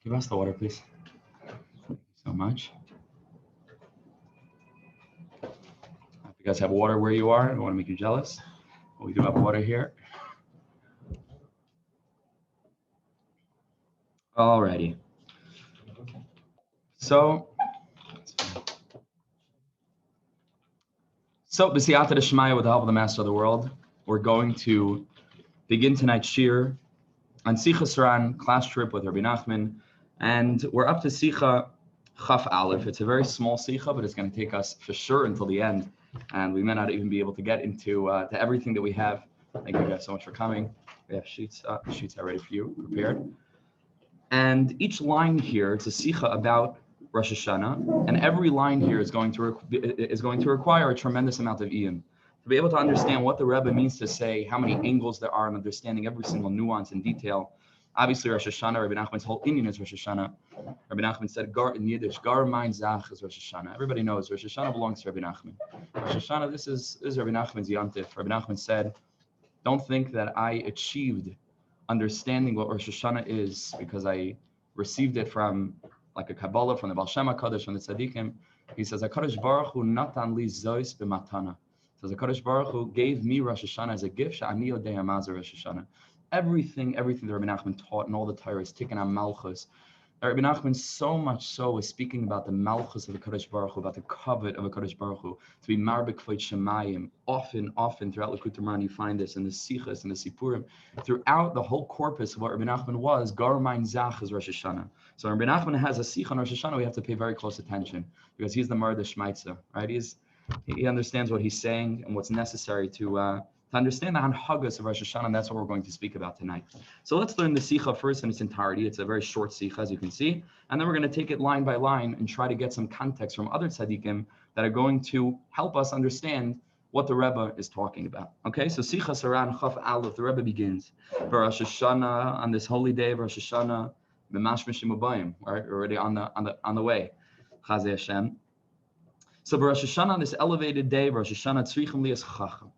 Give us the water, please. Thank you so much. If you guys have water where you are, I don't want to make you jealous. But we do have water here. Alrighty. So b'siyata d'shmaya, with the help of the Master of the World, we're going to begin tonight's shiur on Sichos HaRan, class trip with Rebbe Nachman, and we're up to Sicha Chaf Aleph. It's a very small Sicha, but it's going to take us for sure until the end, and we may not even be able to get into to everything that we have. Thank you guys so much for coming. We have sheets already for you, prepared. And each line here, it's a Sicha about Rosh Hashanah, and every line here is going to require a tremendous amount of iyun. To be able to understand what the Rebbe means to say, how many angles there are, and understanding every single nuance and detail. Obviously, Rosh Hashanah, Rebbe Nachman's whole Indian is Rosh Hashanah. Rebbe Nachman said, "Gar in Yiddish, Gar mein Zach is Rosh Hashanah." Everybody knows Rosh Hashanah belongs to Rebbe Nachman. Rosh Hashanah, this is Rebbe Nachman's Yontif. Rebbe Nachman said, "Don't think that I achieved understanding what Rosh Hashanah is because I received it from like a Kabbalah, from the Baal Shem HaKadosh, from the Tzaddikim." He says, HaKadosh Baruch Hu natan li zois b'matana. So the HaKadosh Baruch Hu gave me Rosh Hashanah as a gift. Sha'ani yodei ha'mazah Rosh Hashanah. Everything that Rebbe Nachman taught and all the Torah is taken on Malchus. Rebbe Nachman so much so was speaking about the Malchus of the HaKadosh Baruch Hu, about the covet of the HaKadosh Baruch Hu, to be marbek kvod shemayim. Often throughout Likutei Moharan you find this in the Sichos and the Sipurim. Throughout the whole corpus of what Rebbe Nachman was, Gar mein Zach is Rosh Hashanah. So when Rebbe Nachman has a Sicha on Rosh Hashanah, we have to pay very close attention because he's the Mar Shmaitza, right? He understands what he's saying and what's necessary to understand the Hanhagas of Rosh Hashanah, and that's what we're going to speak about tonight. So let's learn the Sicha first in its entirety. It's a very short Sicha, as you can see, and then we're going to take it line by line and try to get some context from other tzaddikim that are going to help us understand what the Rebbe is talking about. Okay, so Sichos HaRan Chaf Aleph, the Rebbe begins for Rosh Hashanah, on this holy day of Rosh Hashanah, b'mashmishim ubayim, right? We're already on the way. Chazei Hashem. So for Rosh Hashanah, on this elevated day, Rosh Hashanah tzrichim li es chacham.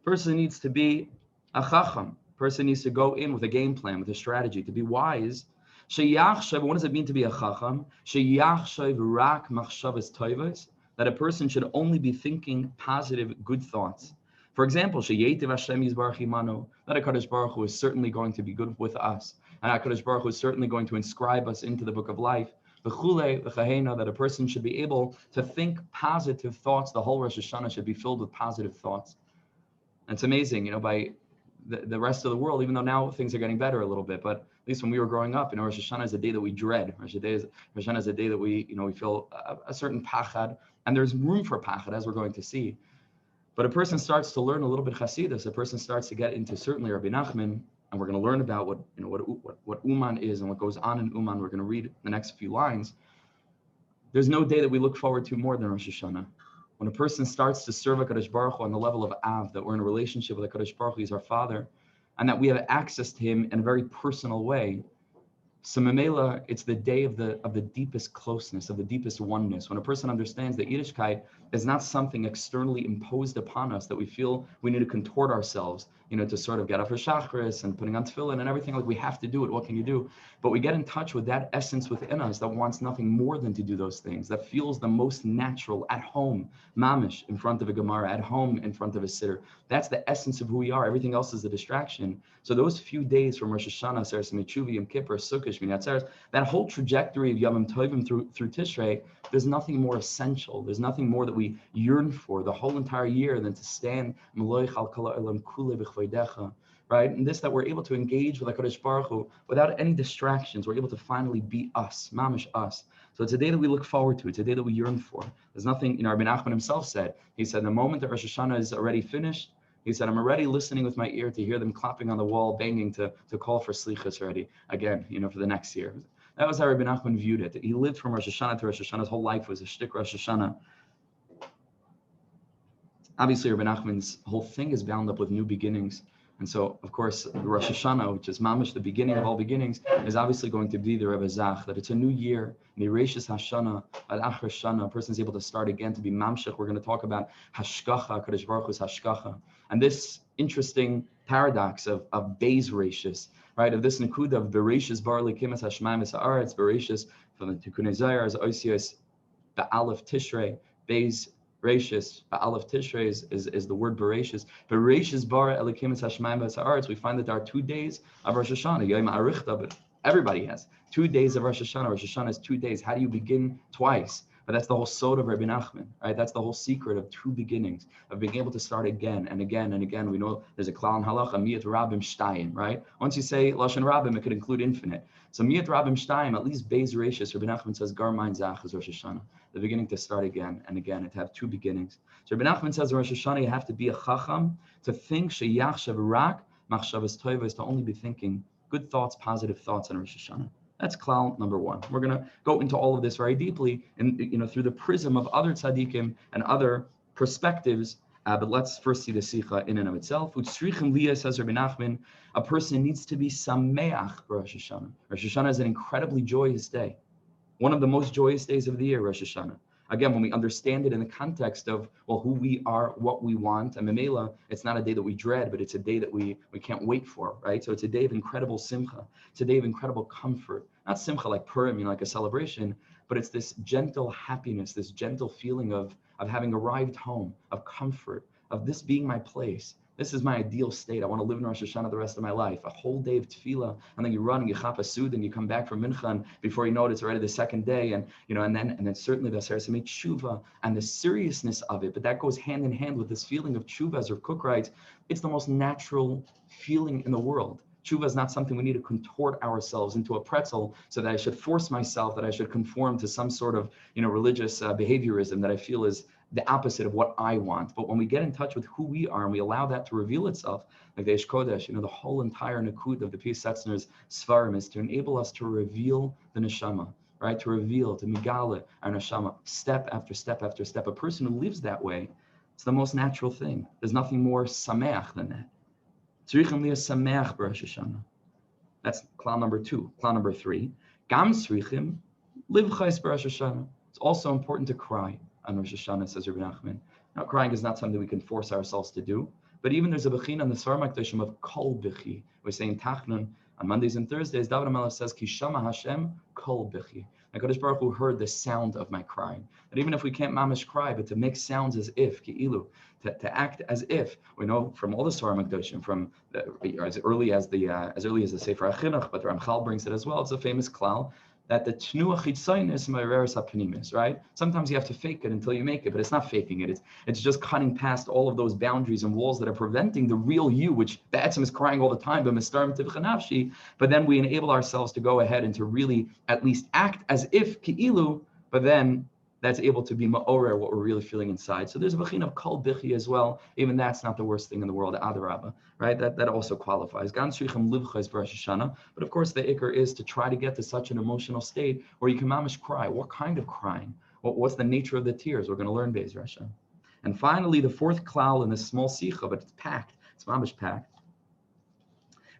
Person needs to be a chacham. Person needs to go in with a game plan, with a strategy, to be wise. Sheyachshav, what does it mean to be a chacham? Sheyachshav rak machshavas tovos, that a person should only be thinking positive, good thoughts. For example, sheyetiv Hashem yizbarach imanu, that HaKadosh Baruch Hu is certainly going to be good with us, and HaKadosh Baruch Hu is certainly going to inscribe us into the book of life. V'chulei v'chahena, that a person should be able to think positive thoughts. The whole Rosh Hashanah should be filled with positive thoughts. And it's amazing, by the rest of the world, even though now things are getting better a little bit, but at least when we were growing up, Rosh Hashanah is a day that we dread. Rosh Hashanah is a day that we feel a certain pachad, and there's room for pachad, as we're going to see. But a person starts to learn a little bit Hasidus. A person starts to get into certainly Rebbe Nachman, and we're going to learn about what Uman is and what goes on in Uman. We're going to read the next few lines. There's no day that we look forward to more than Rosh Hashanah. When a person starts to serve HaKadosh Baruch Hu on the level of Av, that we're in a relationship with HaKadosh Baruch Hu, he's our Father, and that we have access to him in a very personal way. So Mamela, it's the day of the deepest closeness, of the deepest oneness. When a person understands that Yiddishkeit is not something externally imposed upon us, that we feel we need to contort ourselves, to sort of get up for Shachris and putting on tefillin and everything, like we have to do it. What can you do? But we get in touch with that essence within us that wants nothing more than to do those things, that feels the most natural at home, mamish, in front of a Gemara, at home in front of a sitter. That's the essence of who we are. Everything else is a distraction. So those few days from Rosh Hashanah, Seres Mitzvah, Yom Kippur, Sukkot, Shmini Atzeres, that whole trajectory of Yomim Tovim through Tishrei, there's nothing more essential. There's nothing more that we yearn for the whole entire year than to stand, right? And this, that we're able to engage with HaKadosh Baruch Hu without any distractions. We're able to finally be us, mamish us. So it's a day that we look forward to. It's a day that we yearn for. There's nothing, Rebbe Nachman himself said, he said, the moment that Rosh Hashanah is already finished, he said, I'm already listening with my ear to hear them clapping on the wall, banging to call for slichas already, again, for the next year. That was how Rebbe Nachman viewed it. He lived from Rosh Hashanah to Rosh Hashanah. His whole life was a shtick Rosh Hashanah. Obviously, Rebbe Nachman's whole thing is bound up with new beginnings. And so, of course, Rosh Hashanah, which is mamish, the beginning of all beginnings, is obviously going to be the Rebbe Zach, that it's a new year, Nireshis Hashana, Al-Achar Shana, a person is able to start again, to be mamshech. We're going to talk about Hashkacha, Kadosh Baruch Hu's Hashkacha. And this interesting paradox of Beis Reishis, right? Of this Nakuda of Bereishis Bar Lekimas Hashemaim Haaretz, Bereishis from the Tikkunei Zohar as Osios Ba'alef Tishrei, Beis Reishis, Ba'alef Tishrei is the word Bereishis. Bereishis Bar Lekimas Hashemaim Haaretz. We find that there are 2 days of Rosh Hashanah, Yom Arichta, but everybody has 2 days of Rosh Hashanah. Rosh Hashanah is 2 days. How do you begin twice? But that's the whole sod of Rebbe Nachman, right? That's the whole secret of 2 beginnings, of being able to start again and again and again. We know there's a klal in halacha, miyat rabim shtayim, right? Once you say lashon rabim, it could include infinite. So miyat rabim shtayim, at least Beis Reishis, Rebbe Nachman says gar mein zach is Rosh Hashanah, the beginning to start again and again, and to have 2 beginnings. So Rebbe Nachman says in Rosh Hashanah you have to be a chacham, to think sheyachshav rak machshavas tova, is to only be thinking good thoughts, positive thoughts on Rosh Hashanah. That's klal number 1. We're going to go into all of this very deeply, and through the prism of other tzaddikim and other perspectives. But let's first see the sicha in and of itself. Utzrichim liyah, says Rebbe Nachman, a person needs to be sameach for Rosh Hashanah. Rosh Hashanah is an incredibly joyous day, one of the most joyous days of the year, Rosh Hashanah. Again, when we understand it in the context of, well, who we are, what we want, and Memela, it's not a day that we dread, but it's a day that we can't wait for, right? So it's a day of incredible simcha. It's a day of incredible comfort. Not simcha like Purim, like a celebration, but it's this gentle happiness, this gentle feeling of having arrived home, of comfort, of this being my place. This is my ideal state. I want to live in Rosh Hashanah the rest of my life. A whole day of tefillah, and then you run and you chap a sud, and you come back from mincha, and before you know it, it's already the second day, and then certainly the Aseret Samei tshuva and the seriousness of it. But that goes hand in hand with this feeling of tshuva, as Rav Kook writes. It's the most natural feeling in the world. Tshuva is not something we need to contort ourselves into a pretzel so that I should force myself, that I should conform to some sort of religious behaviorism that I feel is the opposite of what I want. But when we get in touch with who we are and we allow that to reveal itself, like the Eish Kodesh, the whole entire Nakud of the P. Setzner's Svarim is to enable us to reveal the Neshama, right? To reveal, to migale our Neshama, step after step after step. A person who lives that way, it's the most natural thing. There's nothing more sameach than that. Tzrichim liyah sameach b'Rosh Hashanah. That's klal number 2. Klal number 3, gam tzrichim livchais b'Rosh Hashanah. It's also important to cry on Rosh Hashanah, says Rebbe Nachman. Now, crying is not something we can force ourselves to do, but even there's a bechin on the Svarim HaKadoshim of kol bichi. We say in Tachnun on Mondays and Thursdays, David HaMelech says, Ki shama Hashem kol bichi. HaKadosh Baruch Hu heard the sound of my crying. That even if we can't mamish cry, but to make sounds as if, ki'ilu, to act as if. We know from all the Svarim HaKadoshim, from as early as the Sefer HaChinuch, but the Ramchal brings it as well. It's a famous klal that the tnuah chitzonis ma'areres hapnimis, right? Sometimes you have to fake it until you make it, but it's not faking it. It's just cutting past all of those boundaries and walls that are preventing the real you, which the etzem is crying all the time, but then we enable ourselves to go ahead and to really at least act as if ki'ilu, but then that's able to be ma'orer, what we're really feeling inside. So there's a v'chin of kol bichi as well. Even that's not the worst thing in the world, adarabba, right? That also qualifies. Gan shrichim livchais b'Rosh Hashanah. But of course, the ikar is to try to get to such an emotional state where you can mamish cry. What kind of crying? What's the nature of the tears? We're going to learn Be'ez Rasha. And finally, the 4th klal in this small sicha, but it's packed. It's mamish packed.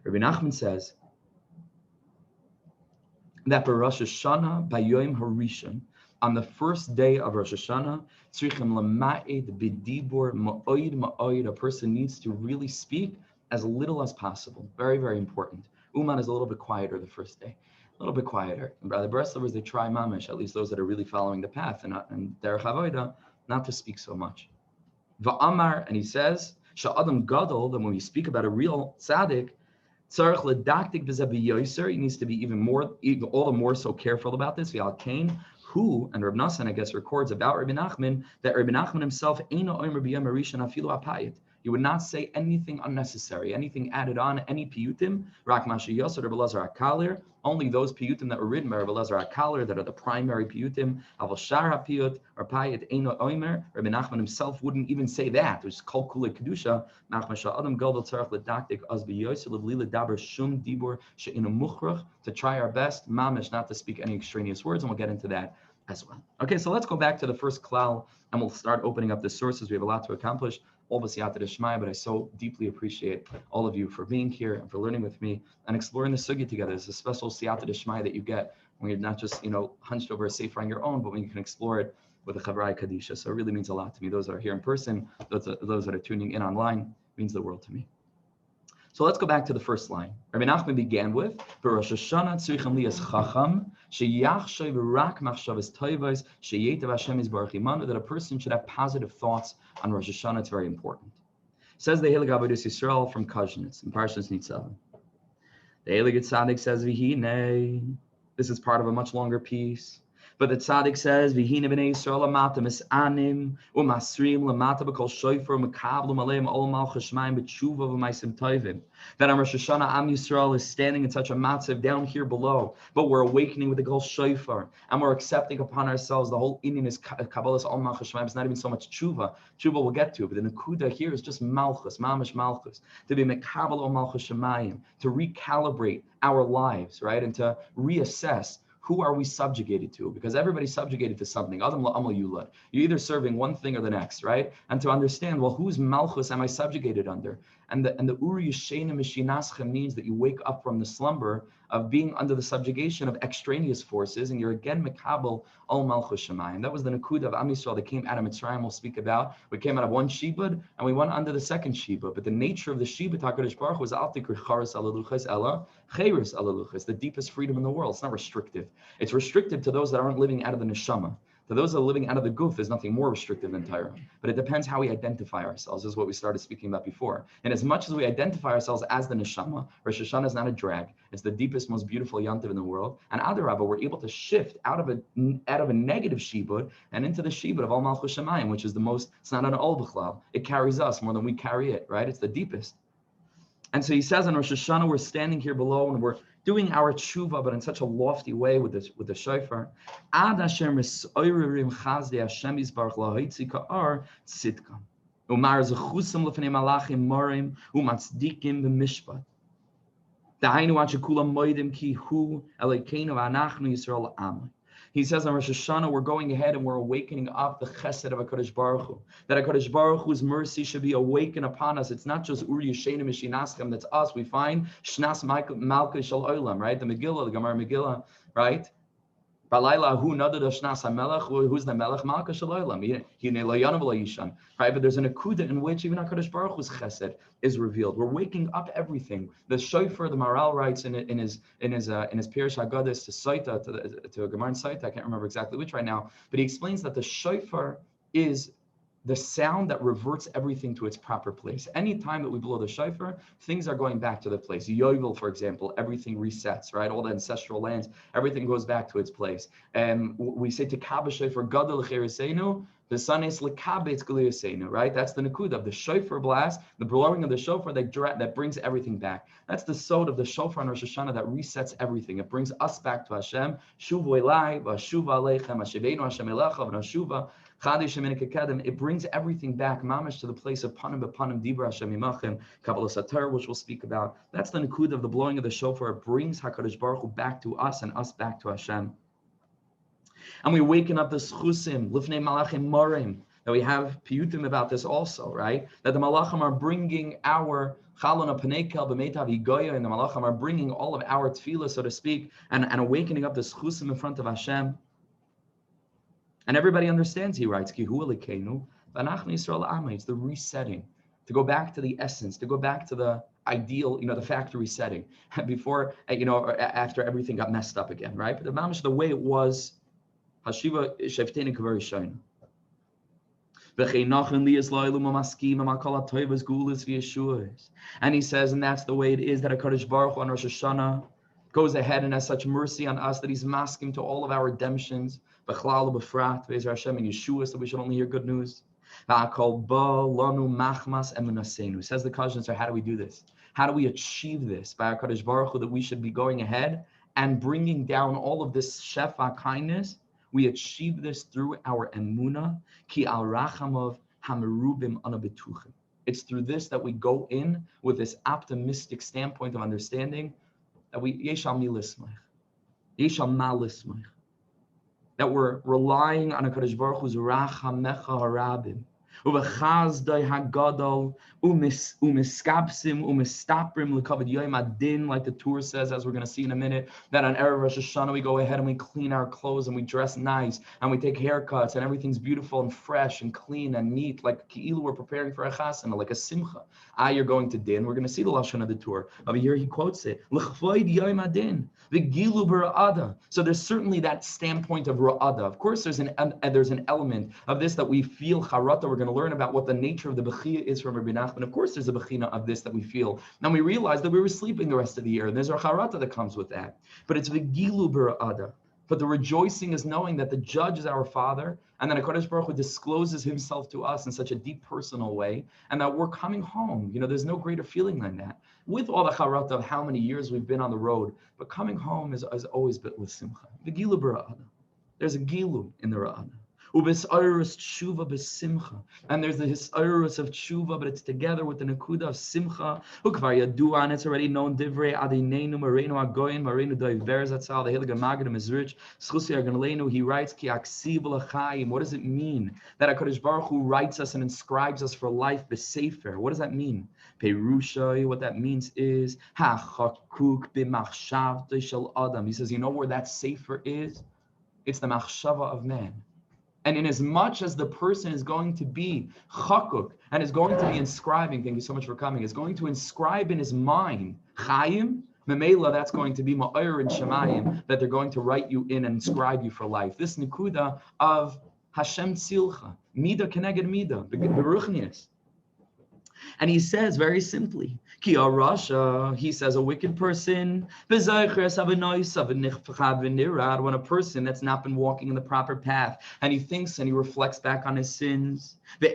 Rebbe Nachman says that b'Rosh Hashanah b'Yom Harishon, on the first day of Rosh Hashanah, a person needs to really speak as little as possible. Very, very important. Uman is a little bit quieter the first day, a little bit quieter. And by the Breslovers, they try mamish, at least those that are really following the path, and derech avoda, not to speak so much. Va'amar, and he says, sha'adam gadol, that when we speak about a real tzaddik, tzarich ledaktik b'zeh b'yoser, he needs to be all the more so careful about this. V'al kain, who, and Rebbe Nachman, I guess, records about Rebbe Nachman, that Rebbe Nachman himself, eino omer b'yom harishon afilu apayit. He would not say anything unnecessary, anything added on, any piyutim, rak mashi yosod Rebbe Elazar HaKalir, only those piyutim that were written by Rebbe Elazar HaKalir that are the primary piyutim, aval shar hapiyut, or payit eino omer, Rebbe Nachman himself wouldn't even say that, which is kol kulei kedusha, machma sha'adam gadol tzarich ledaktik az b'yosod l'vli ledaber shum dibur she'inu muchrach, to try our best, mamish, not to speak any extraneous words, and we'll get into that as well. Okay, so let's go back to the first klal, and we'll start opening up the sources. We have a lot to accomplish, all b'siyata d'shmaya, but I so deeply appreciate all of you for being here and for learning with me and exploring the sugya together. It's a special siyata d'shmaya that you get when you're not just, hunched over a sefer on your own, but when you can explore it with a chavrai kadisha. So it really means a lot to me. Those that are here in person, those that are tuning in online, means the world to me. So let's go back to the first line. Rebbe Nachman began with, Rosh Hashanah tzrichim liyas chacham, sheyachshav rak machshavas toivos, sheyetev Hashem yisbarach imanu, that a person should have positive thoughts on Rosh Hashanah. It's very important. Says the Heilig Avodas Yisrael from Kazhnitz in Parshas Nitzavim. The Heilig Tzaddik says, V'hinei. This is part of a much longer piece. But the tzaddik says, "V'hine b'nei Yisrael amata misanim u'masrim lamata b'kol shofar u'mekablu maleim ol malchus shemaim b'tshuva v'maisim tovim." That on Rosh Hashanah, Am Yisrael is standing in such a matzav down here below, but we're awakening with the kol shofar, and we're accepting upon ourselves the whole inyan is kabbalas ol malchus shemaim. It's not even so much tshuva. Tshuva we'll get to, but the nekuda here is just malchus, mamish malchus, to be mekabel ol malchus shemaim, to recalibrate our lives, right, and to reassess. Who are we subjugated to? Because everybody's subjugated to something. Adam la'amal yulad. You're either serving one thing or the next, right? And to understand, well, whose malchus am I subjugated under? And the uri yishena mishinascha means that you wake up from the slumber of being under the subjugation of extraneous forces, and you're again mekabel al malchus shemayim. That was the nakuda of Am Yisrael that came out of Mitzrayim. We'll speak about. We came out of one shibud and we went under the second shibud. But the nature of the shibud HaKadosh Baruch Hu was al tikri charis alaluchas ella chayris alaluchas, the deepest freedom in the world. It's not restrictive. It's restricted to those that aren't living out of the neshama. To those that are living out of the guf, there's nothing more restrictive than Torah. But it depends how we identify ourselves, is what we started speaking about before. And as much as we identify ourselves as the neshama, Rosh Hashanah is not a drag. It's the deepest, most beautiful yontiv in the world. And Adarabah, we're able to shift out of a negative shibud and into the shibud of Al Malchus Shemayim, which is the most, it's not an Ol B'chlal. It carries us more than we carry it, right? It's the deepest. And so he says on Rosh Hashanah, we're standing here below and we're doing our tshuva, but in such a lofty way with the shofar. Ad Hashem resoirim chazdei Hashem yisbarach lahoitzi ka'ar tzidkam. Umar zechusam lefnei malachim morim umatzdikim b'mishpat. Dahainu ad shekulam moedim ki hu elokeinu v'anachnu Yisrael amai. He says on Rosh Hashanah, we're going ahead and we're awakening up the chesed of HaKadosh Baruch Hu. That HaKadosh Baruch Hu's mercy should be awakened upon us. It's not just Uri Yeshena Mishinaskem, that's us. We find Shnas Malka Shal Olam, right? The Megillah, the Gemara Megillah, right? Balayla hu nadad Shnas HaMelech, who's the Melech? Malka Shal Olam. Right? But there's an akuda in which even HaKadosh Baruch Hu's chesed is revealed. We're waking up everything. The shofar, the Maral writes in his Pirush Haggadis to Saita, to a Gemara in Saita, I can't remember exactly which right now, but he explains that the shofar is the sound that reverts everything to its proper place. Any time that we blow the shofar, things are going back to their place. Yovel, for example, everything resets, right? All the ancestral lands, everything goes back to its place. And we say to Kabba shofar, Gadol l'cheresenu, the sun is l'kabetz g'liyasenu, right? That's the nakuda of the shofar blast, the blowing of the shofar that brings everything back. That's the sod of the shofar on Rosh Hashanah that resets everything. It brings us back to Hashem. Shuvu elai, v'ashuva aleichem, hashivenu Hashem elecha, v'nashuva. It brings everything back, mamash, to the place of panim b'panim dibra Hashem imachem, Kabbalah Satar, which we'll speak about. That's the nakud of the blowing of the shofar. It brings HaKadosh Baruch Hu back to us and us back to Hashem. And we waken up the schusim, lifnei malachim morim, that we have piyutim about this also, right? That the malachim are bringing our chalon apanekel b'meitav higoya, and the malachim are bringing all of our tefillah, so to speak, and awakening up the schusim in front of Hashem. And everybody understands, he writes, Ki hu elokeinu v'anachnu Yisrael amai. It's the resetting, to go back to the essence, to go back to the ideal, the factory setting, before, after everything got messed up again, right? But the mamish, the way it was, hashiva sheftenu k'var yishayna. And he says, and that's the way it is, that HaKadosh Baruch Hu on Rosh Hashanah goes ahead and has such mercy on us that he's masking to all of our redemptions, B'chlal b'frat, Be'ezer Hashem, and Yeshua, so we should only hear good news. Says the Kazhnitzer, how do we do this? How do we achieve this? By HaKadosh Baruch Hu, that we should be going ahead and bringing down all of this shefa kindness. We achieve this through our emunah, ki al rachamov hamerubim anabetuchim. It's through this that we go in with this optimistic standpoint of understanding that we yeshal mi lismach, yeshal ma lismach, that we're relying on HaKadosh Baruch Hu's rachamecha harabim, Uvechazdai hagadol umiskapsim umistaprim lekavod yoyim adin, like the tour says, as we're going to see in a minute, that on Erev Rosh Hashanah we go ahead and we clean our clothes and we dress nice and we take haircuts and everything's beautiful and fresh and clean and neat, like ki'ilu we're preparing for a chasana, like a simcha. You're going to din. We're going to see the lashon of the tour. Over here he quotes it. L'chvoid yoyim adin v'gilu b'ra'ada. So there's certainly that standpoint of ra'ada. Of course, there's an element of this that we feel charata. We're going to learn about what the nature of the bechia is from Rebbe Nachman. Of course, there's a bechina of this that we feel. And we realize that we were sleeping the rest of the year. And there's a charata that comes with that. But it's v'gilu b'ra'ada. But the rejoicing is knowing that the judge is our Father, and that HaKadosh Baruch Hu discloses himself to us in such a deep personal way, and that we're coming home. There's no greater feeling than that. With all the charata of how many years we've been on the road, but coming home is always bit with simcha. The gilu b'ra'ada. There's a gilu in the ra'ada. Ubes'arus tshuva b'simcha. And there's the hisarus of tshuva, but it's together with the nakuda of simcha. Ukvar yaduan, it's already known. Divrei adineinu mareinu agoyin mareinu doiveres atzal. The Heilige Magadim is rich. Schusi arganleinu, he writes, ki aksiv l'chaim. What does it mean that HaKadosh Baruch Hu writes us and inscribes us for life b'sefer? What does that mean? Perushay, what that means is, ha'chakuk b'machshavtei shel adam. He says, you know where that sefer is? It's the machshava of man. And in as much as the person is going to be chakuk and is going to be inscribing, thank you so much for coming, is going to inscribe in his mind, chayim, memela, that's going to be ma'ir and shemayim, that they're going to write you in and inscribe you for life. This nikuda of Hashem tzilcha, mida keneged mida, beruchnius. And he says very simply, Ki Rasha, he says a wicked person, when a person that's not been walking in the proper path, and he thinks and he reflects back on his sins, and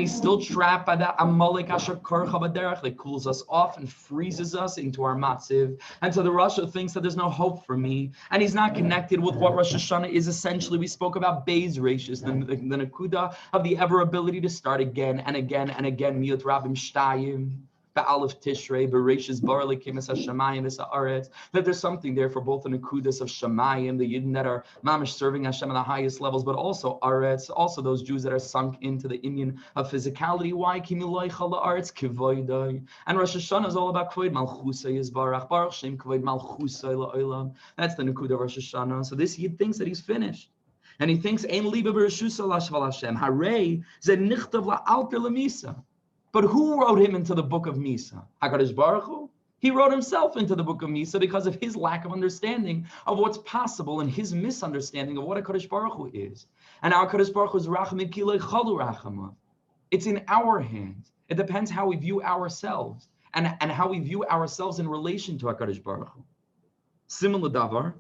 he's still trapped by that amalek that cools us off and freezes us into our matziv. And so the Rasha thinks that there's no hope for me, and he's not connected with what Rosh Hashanah is essentially. We spoke about Beis Reishis, the nakuda of the ever ability to start again and again and again. Miyot Rabim Shtayim, Ba'alef Tishrei, Bereishis Barli Kimis HaShamayim V'Sa'aretz. That there's something there for both the nakudas of Shamayim, the Yidden that are mamish serving Hashem at the highest levels, but also Aretz, also those Jews that are sunk into the Inyan of physicality. Why? Kimiloi Chala Aretz Kivoidai. And Rosh Hashanah is all about Kvoid Malchusay Yisbarach, Baruch Shem Kvoid Malchusay La'olam. That's the nakuda of Rosh Hashanah. So this Yid thinks that he's finished. And he thinks, Ein liba b'reshusa lashval Hashem. Harei ze nichtav la'alter l'misa. But who wrote him into the book of Misa? HaKadosh Baruch Hu? He wrote himself into the book of Misa because of his lack of understanding of what's possible and his misunderstanding of what HaKadosh Baruch Hu is. And our HaKadosh Baruch Hu is rachamim ki lo chalu rachama. It's in our hands. It depends how we view ourselves and how we view ourselves in relation to HaKadosh Baruch Hu. Similar davar,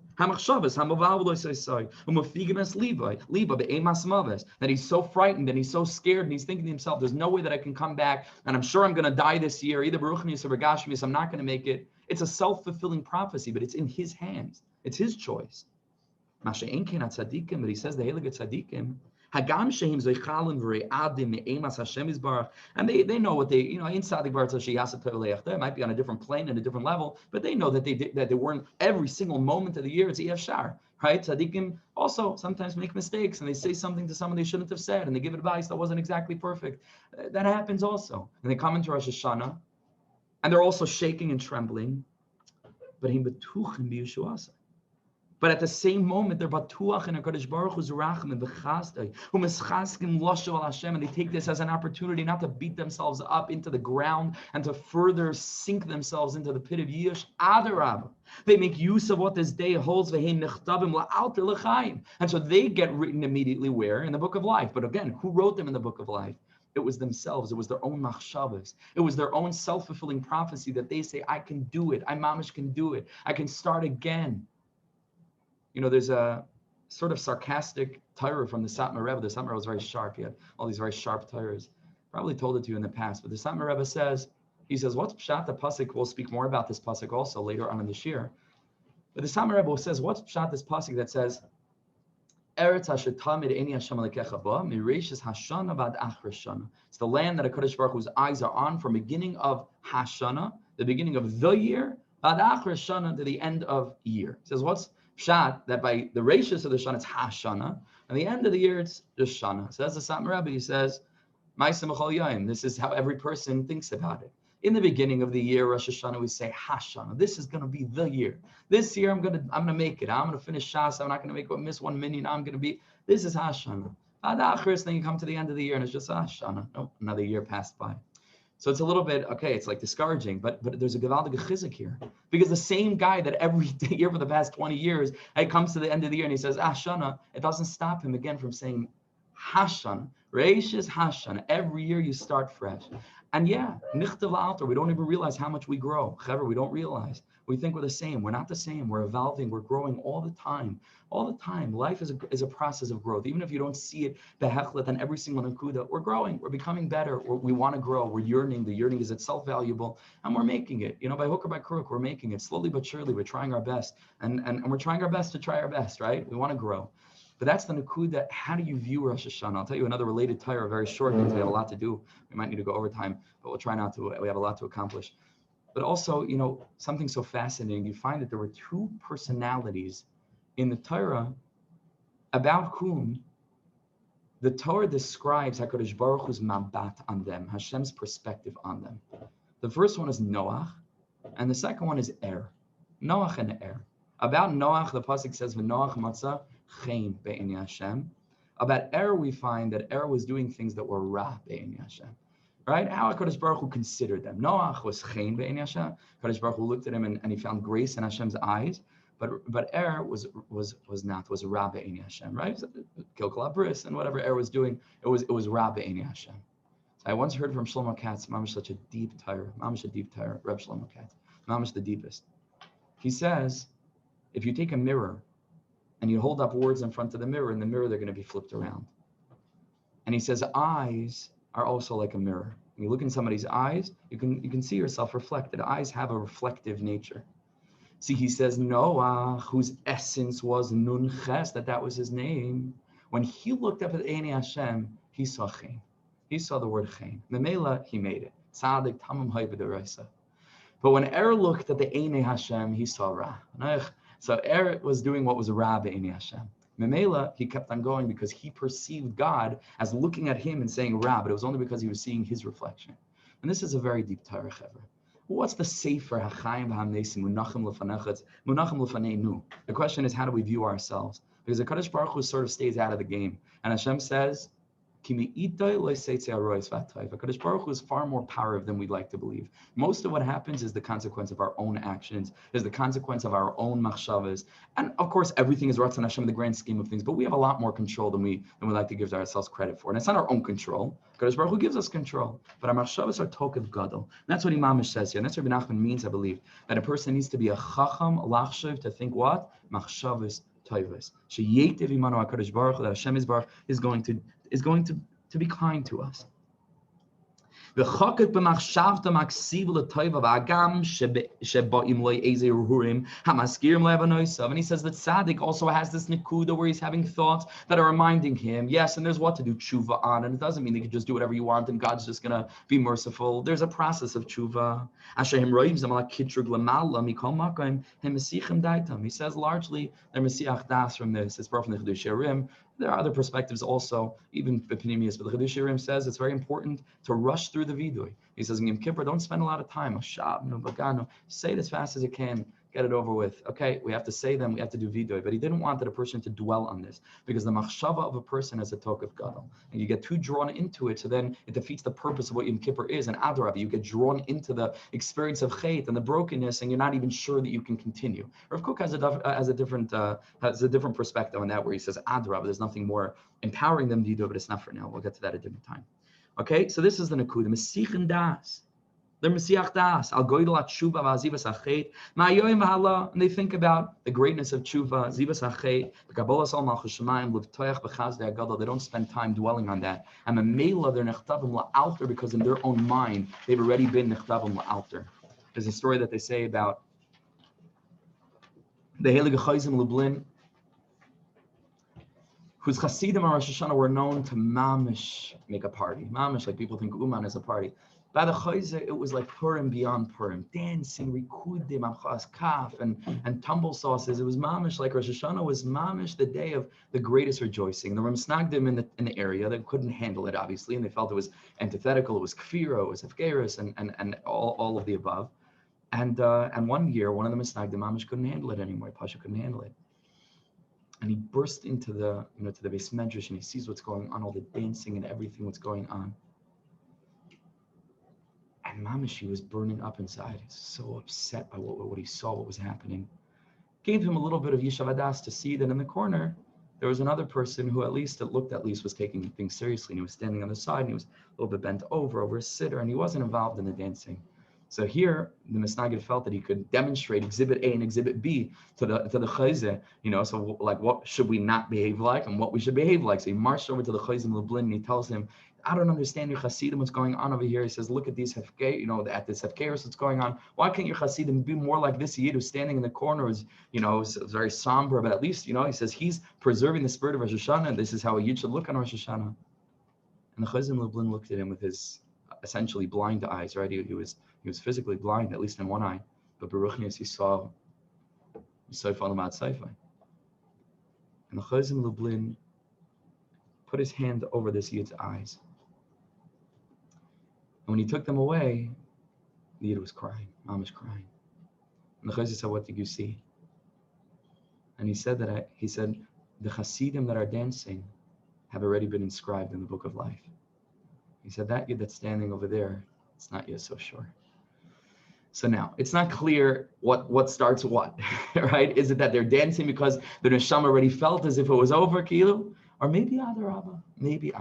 that he's so frightened and he's so scared and he's thinking to himself, there's no way that I can come back, and I'm sure I'm going to die this year, either Baruchnius or Begashmius, I'm not going to make it. It's a self-fulfilling prophecy, but it's in his hands. It's his choice. But he says the Heilige Tzadikim, and they know what they, in Sadik Baruch it might be on a different plane and a different level, but they know that they weren't every single moment of the year. It's Yashar, right? Tzadikim also sometimes make mistakes and they say something to someone they shouldn't have said and they give advice that wasn't exactly perfect. That happens also. And they come into Rosh Hashanah and they're also shaking and trembling. But at the same moment, they're batuach in HaKadosh Baruch Hu's racham and v'chasdai, u'meschaskim loshav al Hashem, and they take this as an opportunity not to beat themselves up into the ground and to further sink themselves into the pit of Yish. Adarab, they make use of what this day holds, v'heim nechtabim la'alter l'chaim, and so they get written immediately where? In the book of life. But again, who wrote them in the book of life? It was themselves. It was their own machshavas. It was their own self-fulfilling prophecy that they say, I can do it. I mamish can do it. I can start again. There's a sort of sarcastic Torah from the Satmar Rebbe. The Satmar Rebbe was very sharp. He had all these very sharp Torahs. Probably told it to you in the past. But the Satmar Rebbe says, what's Pshat the Pasuk? We'll speak more about this Pasuk also later on in the shiur. But the Satmar Rebbe says, what's Pshat this Pasuk that says, Eretz Asher Tamid Eini Hashem Alekecha Ba, Mireishis Hashana Vad Achar Shana. It's the land that HaKadosh Baruch Hu's eyes are on from beginning of Hashana, the beginning of the year, Vad Achar Shana to the end of year. It says, what's Pshat, that by the ratios of the Shana, it's Hashana, And the end of the year, it's just Shana. So as the Satmar Rebbe, he says, this is how every person thinks about it. In the beginning of the year, Rosh Hashanah, we say Hashana. This is going to be the year. This year, I'm gonna make it. I'm gonna finish Shas. I'm not gonna miss 1 minute. This is Hashana. Then you come to the end of the year and it's just Hashana. Nope, another year passed by. So it's a little bit, okay, it's like discouraging, but there's a gewaldige chizuk here. Because the same guy that every year for the past 20 years, it comes to the end of the year and he says, Hashana, it doesn't stop him again from saying Hashana. Reish is Hashana. Every year you start fresh. And yeah, nichtav alter, we don't even realize how much we grow. Chaver, we don't realize. We think we're the same. We're not the same. We're evolving. We're growing all the time. All the time. Life is a process of growth. Even if you don't see it, behechlet on every single nakuda, we're growing. We're becoming better. We want to grow. We're yearning. The yearning is itself valuable, and we're making it. By hook or by crook, we're making it slowly but surely. We're trying our best, and we're trying our best to try our best. Right? We want to grow. But that's the nakuda. How do you view Rosh Hashanah? I'll tell you another related Torah, very short, because we have a lot to do. We might need to go overtime, but we'll try not to. We have a lot to accomplish. But also, something so fascinating, you find that there were two personalities in the Torah about whom the Torah describes HaKadosh Baruch Hu's mabat on them, Hashem's perspective on them. The first one is Noach, and the second one is Er. Noach and Er. About Noach, the pasuk says, "V'Noach matzah chen be'inei Hashem." About Er, we find that Er was doing things that were ra be'inei Hashem. Right? How HaKadosh Baruch Hu considered them. Noach was chen be'inei Hashem. HaKadosh Baruch Hu looked at him and he found grace in Hashem's eyes. But Er was ra be'inei Hashem. Right? Kilkal Bris and whatever Er was doing, it was ra be'inei Hashem. So I once heard from Shlomo Katz, Mamash, such a deep Torah, Mamash a deep Torah, Reb Shlomo Katz, Mamash the deepest. He says, if you take a mirror and you hold up words in front of the mirror, in the mirror they're going to be flipped around. And he says eyes are also like a mirror. When you look in somebody's eyes, you can see yourself reflected. Eyes have a reflective nature. See, he says Noah, whose essence was Nun Ches, that was his name. When he looked up at Einei Hashem, he saw Chen. He saw the word Chen. Memela, he made it. Tzadik tamam hay b'deraisa. But when Er looked at the Einei Hashem, he saw Ra. So Er was doing what was Ra be'einei Hashem. Memela, he kept on going because he perceived God as looking at him and saying Ra, but it was only because he was seeing his reflection. And this is a very deep Torah, Chaver. What's the sefer Hachayim v'hamnesim munachim lefanechetz munachim lefaneinu? The question is, how do we view ourselves? Because the Kadosh Baruch Hu sort of stays out of the game, and Hashem says, HaKadosh Baruch Hu is far more powerful than we'd like to believe. Most of what happens is the consequence of our own actions, is the consequence of our own machshavas. And of course, everything is Ratzon Hashem in the grand scheme of things, but we have a lot more control than we like to give ourselves credit for. And it's not our own control. HaKadosh Baruch Hu gives us control, but our machshavas are tokev gadol. That's what Imamish says here. And that's what Rebbe Nachman means, I believe, that a person needs to be a chacham, lachshav, to think what? Machshavas toivas. Sheyetev imanu HaKadosh Baruch Hu, that Hashem is going to be kind to us. And he says that Tzaddik also has this nekuda where he's having thoughts that are reminding him, yes, and there's what to do tshuva on, and it doesn't mean that you can just do whatever you want and God's just going to be merciful. There's a process of tshuva. He says largely they're Mesiach Das from this. It's brought from the Sichos HaRan. There are other perspectives also, even B'Pnimius, but the Sichos HaRan says it's very important to rush through the vidui. He says in Yom Kippur, don't spend a lot of time. Say it as fast as you can, get it over with. Okay, we have to say them, we have to do vidui. But he didn't want that a person to dwell on this, because the machshava of a person is a talk of gadol. And you get too drawn into it, so then it defeats the purpose of what Yom Kippur is. And Adarabah, you get drawn into the experience of chait and the brokenness, and you're not even sure that you can continue. Rav Kook has a different perspective on that, where he says Adarabah, there's nothing more empowering than vidui, but it's not for now. We'll get to that at a different time. Okay, so this is the Nakuda. Mesichin Das. They're Mesiach Das. Al Goydel Tshuva V'Azivas Achet. Ma'ayoyim V'Hala. And they think about the greatness of Tshuva, Zivas Achet, B'Kabbalas Al Malchus Shemayim, L'V'Toyach B'Chazdei Agadol. They don't spend time dwelling on that. And Memela, they're Nechtavim La'alter, because in their own mind, they've already been Nechtavim La'alter. There's a story that they say about the Heilige Chayzim Lublin, whose Hasidim on Rosh Hashanah were known to mamish make a party. Mamish, like people think Uman is a party. By the chayze, it was like Purim beyond Purim, dancing, rikudim, amchas kaf, and tumble sauces. It was mamish, like Rosh Hashanah was mamish, the day of the greatest rejoicing. There were misnagdim in the area that couldn't handle it, obviously, and they felt it was antithetical, it was kfira, it was hefgeris, and all of the above. And one year, one of the misnagdim mamish couldn't handle it anymore. Pasha couldn't handle it. And he burst into the Beis Medrash, and he sees what's going on, all the dancing and everything what's going on. And Mamashi was burning up inside. He's so upset by what he saw, what was happening. Gave him a little bit of Yishav Adas to see that in the corner, there was another person who looked at least was taking things seriously. And he was standing on the side, and he was a little bit bent over a sitter, and he wasn't involved in the dancing. So here, the Misnagid felt that he could demonstrate Exhibit A and Exhibit B to the chayze, so like what should we not behave like and what we should behave like. So he marched over to the chayze in Lublin, and he tells him, I don't understand your Hasidim, what's going on over here. He says, look at these hefke, at this hefkeris, what's going on. Why can't your Hasidim be more like this Yid who's standing in the corner, is very somber, but at least, he says he's preserving the spirit of Rosh Hashanah, and this is how a Yid should look on Rosh Hashanah. And the Chazim Lublin looked at him with his essentially blind eyes, right? He was physically blind, at least in one eye, but Baruch Nis, he saw Seifa Lamad Seifa. And the Chazim Lublin put his hand over this Yid's eyes. And when he took them away, the Yid was crying. Mom was crying. And the Chazir said, what did you see? And he said, the Hasidim that are dancing have already been inscribed in the book of life. He said, that Yid that's standing over there, it's not yet so sure. So now, it's not clear what starts what, right? Is it that they're dancing because the Neshama already felt as if it was over, Kilu? Or maybe Adarabba, maybe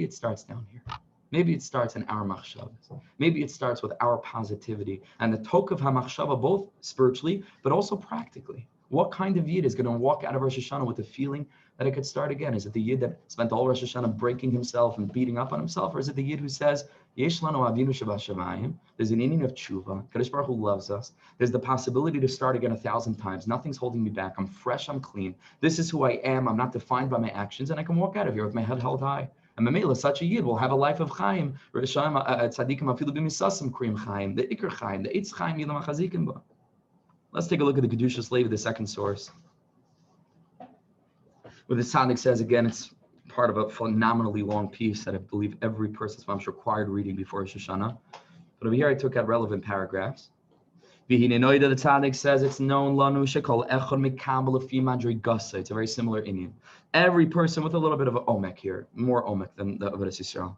it starts down here. Maybe it starts in our machshavas. Maybe it starts with our positivity and the tok of hamachshava, both spiritually, but also practically. What kind of Yid is going to walk out of Rosh Hashanah with the feeling that it could start again? Is it the Yid that spent all Rosh Hashanah breaking himself and beating up on himself? Or is it the Yid who says, Yesh lanu avinu shabashamayim, there's an inning of tshuva, Kadosh Baruch Hu loves us, there's the possibility to start again 1,000 times, nothing's holding me back, I'm fresh, I'm clean, this is who I am, I'm not defined by my actions, and I can walk out of here with my head held high. And Mamela, such a Yid will have a life of Chaim, tzadikim afilu b'misasam krim Chaim, the Iker Chaim, the Eitz Chaim yilam achazikim ba. Let's take a look at the Kedusha Slave, the second source. Where the tzaddik says, again, it's part of a phenomenally long piece that I believe every person's mom's required reading before Rosh Hashanah. But over here I took out relevant paragraphs. The tzaddik says it's known lanu shekol echad mikabel afi madri gasa. It's a very similar Indian. Every person with a little bit of an omek here, more omek than the Avodas Yisrael.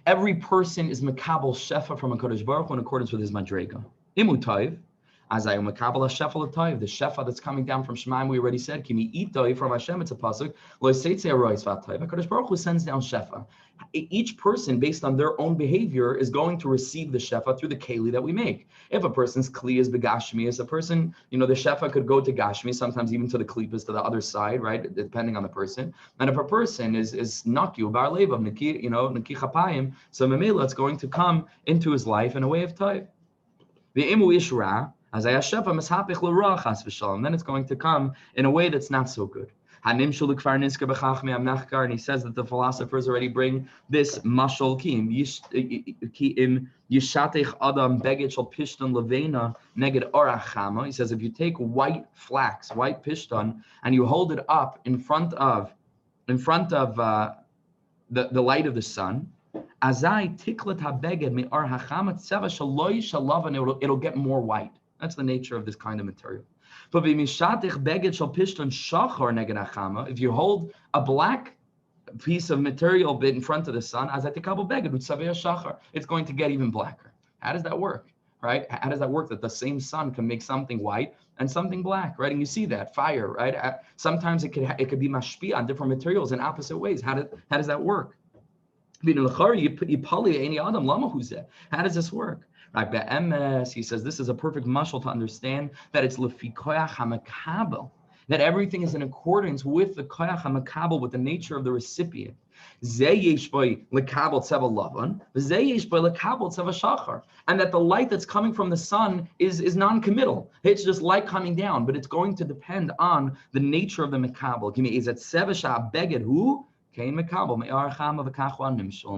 Every person is makabel shefa from a Kodesh Baruch Hu in accordance with his madrega. Imutayv, as I am makabel shefa l'tayv, the shefa that's coming down from Shemaim, we already said, kimi itayv from Hashem, it's a pasuk, lo seitze arois vatayv. Kodesh Baruch Hu sends down shefa. Each person, based on their own behavior, is going to receive the shefa through the keli that we make. If a person's kli is begashmi, as a person, the shefa could go to gashmi, sometimes even to the klipas, to the other side, right? Depending on the person. And if a person is nakyu bar levav, naki chapayim, so memela, it's going to come into his life in a way of tayv. The imu ishra, as I shefa mishapich l'ra chas v'shalom, then it's going to come in a way that's not so good. And he says that the philosophers already bring this mashal ki im yishatech adam beged shel pishton levena neged orachama. He says if you take white flax, white pishton, and you hold it up in front of the light of the sun, azai tiklet habeged mi or hachama tseva shaloi shalavan, it'll get more white. That's the nature of this kind of material. But if you hold a black piece of material bit in front of the sun, it's going to get even blacker. How does that work, right? How does that work that the same sun can make something white and something black, right? And you see that fire, right? Sometimes it could be mashpi on different materials in opposite ways. How does that work? How does this work? Right, be'emes, he says this is a perfect mashal to understand that it's lefi koyach hamakabel, that everything is in accordance with the koyach hamakabel, with the nature of the recipient. Ze yesh bo lekabel tzeva lavan, ze yesh bo lekabel tzeva shachar, and that the light that's coming from the sun is non-committal. It's just light coming down, but it's going to depend on the nature of the makabel. Give me is that tzeva shah beged hu And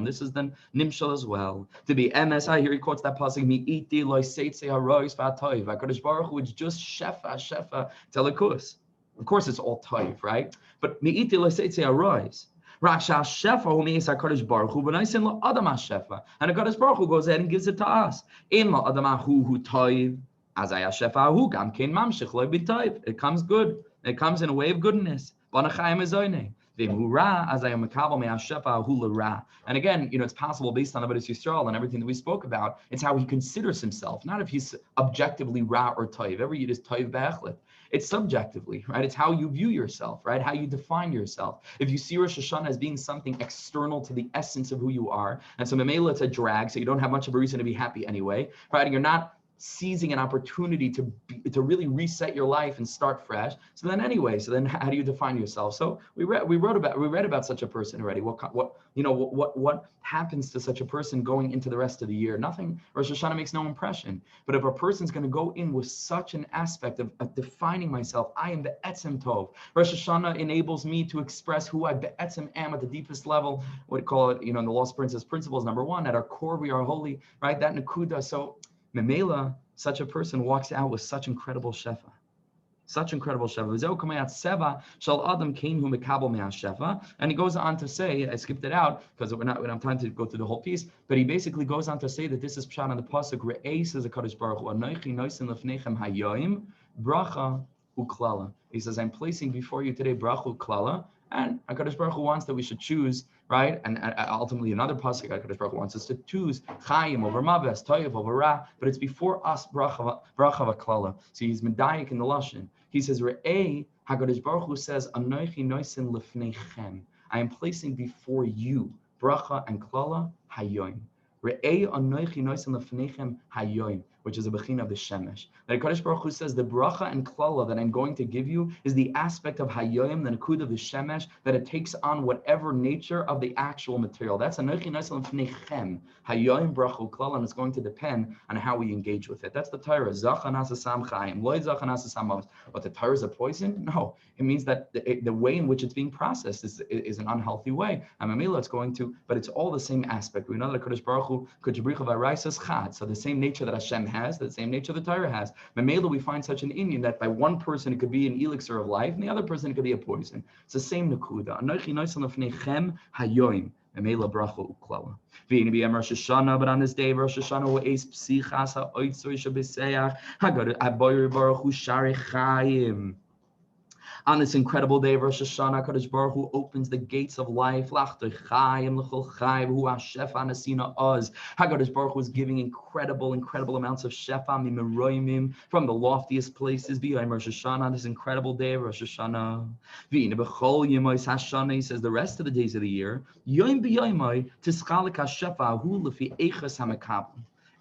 this is the nimshal as well. To be MSI, here he quotes that pasuk, Mi'iti loy seitze harois v'atoiv. HaKadosh Baruch Hu, it's just shefa telekus. Of course, it's all toiv, right? But Mi'iti loy seitze harois. Raksha shefa hu me'is HaKadosh Baruch Hu, v'naisin lo adam shefa. And HaKadosh Baruch Hu goes ahead and gives it to us. In lo adam hu toiv, azay shefa hu gam kein mamshich loy b'toiv. It comes good. It comes in a way of goodness. Banachayim ezoynei. And again, it's possible based on Avodas Yisrael and everything that we spoke about, it's how he considers himself, not if he's objectively ra or toiv. Every yid is toiv be'echlet. It's subjectively, right? It's how you view yourself, right? How you define yourself. If you see Rosh Hashanah as being something external to the essence of who you are, and so memela it's a drag, so you don't have much of a reason to be happy anyway, right? And you're not seizing an opportunity to really reset your life and start fresh. So then how do you define yourself? So we read about such a person already. What happens to such a person going into the rest of the year? Nothing. Rosh Hashanah makes no impression. But if a person's going to go in with such an aspect of defining myself, I am the Etzem Tov. Rosh Hashanah enables me to express who I be'etzem am at the deepest level. What we call it, in the Lost Princess principles, number one, at our core we are holy, right? That Nakuda. So memela, such a person walks out with such incredible shefa. And he goes on to say, I skipped it out because we don't have time to go through the whole piece, but he basically goes on to say that this is pshat on the pasuk, Re'ei, says the Kadosh Baruch Hu, Anochi noisen lefnechem hayoim, bracha uklala. He says, I'm placing before you today bracha uklala, and HaKadosh Baruch Hu wants that we should choose, right? And ultimately another pasuk, HaKadosh Baruch Hu wants us to choose chayim over maves, toiv over ra, but it's before us bracha v'klala. So he's medayik in the lashon. He says, Re'ei, HaKadosh Baruch Hu says, Anochi noisen lefnechem. I am placing before you bracha and klala hayoim. Re'ei anochi noisen lefnechem hayoim, which is a bechina of the shemesh. That HaKadosh Baruch Hu says the bracha and klala that I'm going to give you is the aspect of hayoim, the nakud of the shemesh, that it takes on whatever nature of the actual material. That's anochi noisen lefnechem hayoim bracha klala, and it's going to depend on how we engage with it. That's the Torah. Zachan asasam chayim, loy zachan asasam maves. But the Torah is a poison? No, it means that the way in which it's being processed is an unhealthy way. Amamila, it's going to, but it's all the same aspect. We know that HaKadosh Baruch Hu chad. So the same nature that Hashem has, the same nature the Torah has. Mamela, we find such an Indian that by one person it could be an elixir of life, and the other person it could be a poison. It's the same nakuda. Anochi noisen lefnechem hayoim. Mamela bracha uklala. V'ini b'yam Rosh Hashanah, but on this day Rosh Hashanah wa'es psichas ha'oitzoi shabeseach hagad aboyer baruch hu sharei chayim. On this incredible day of Rosh Hashanah, HaKadosh Baruch Hu opens the gates of life. HaKadosh Baruch Hu is giving incredible amounts of shefa from the loftiest places. B'yom Rosh Hashanah, this incredible day of Rosh Hashanah. He says the rest of the days of the year,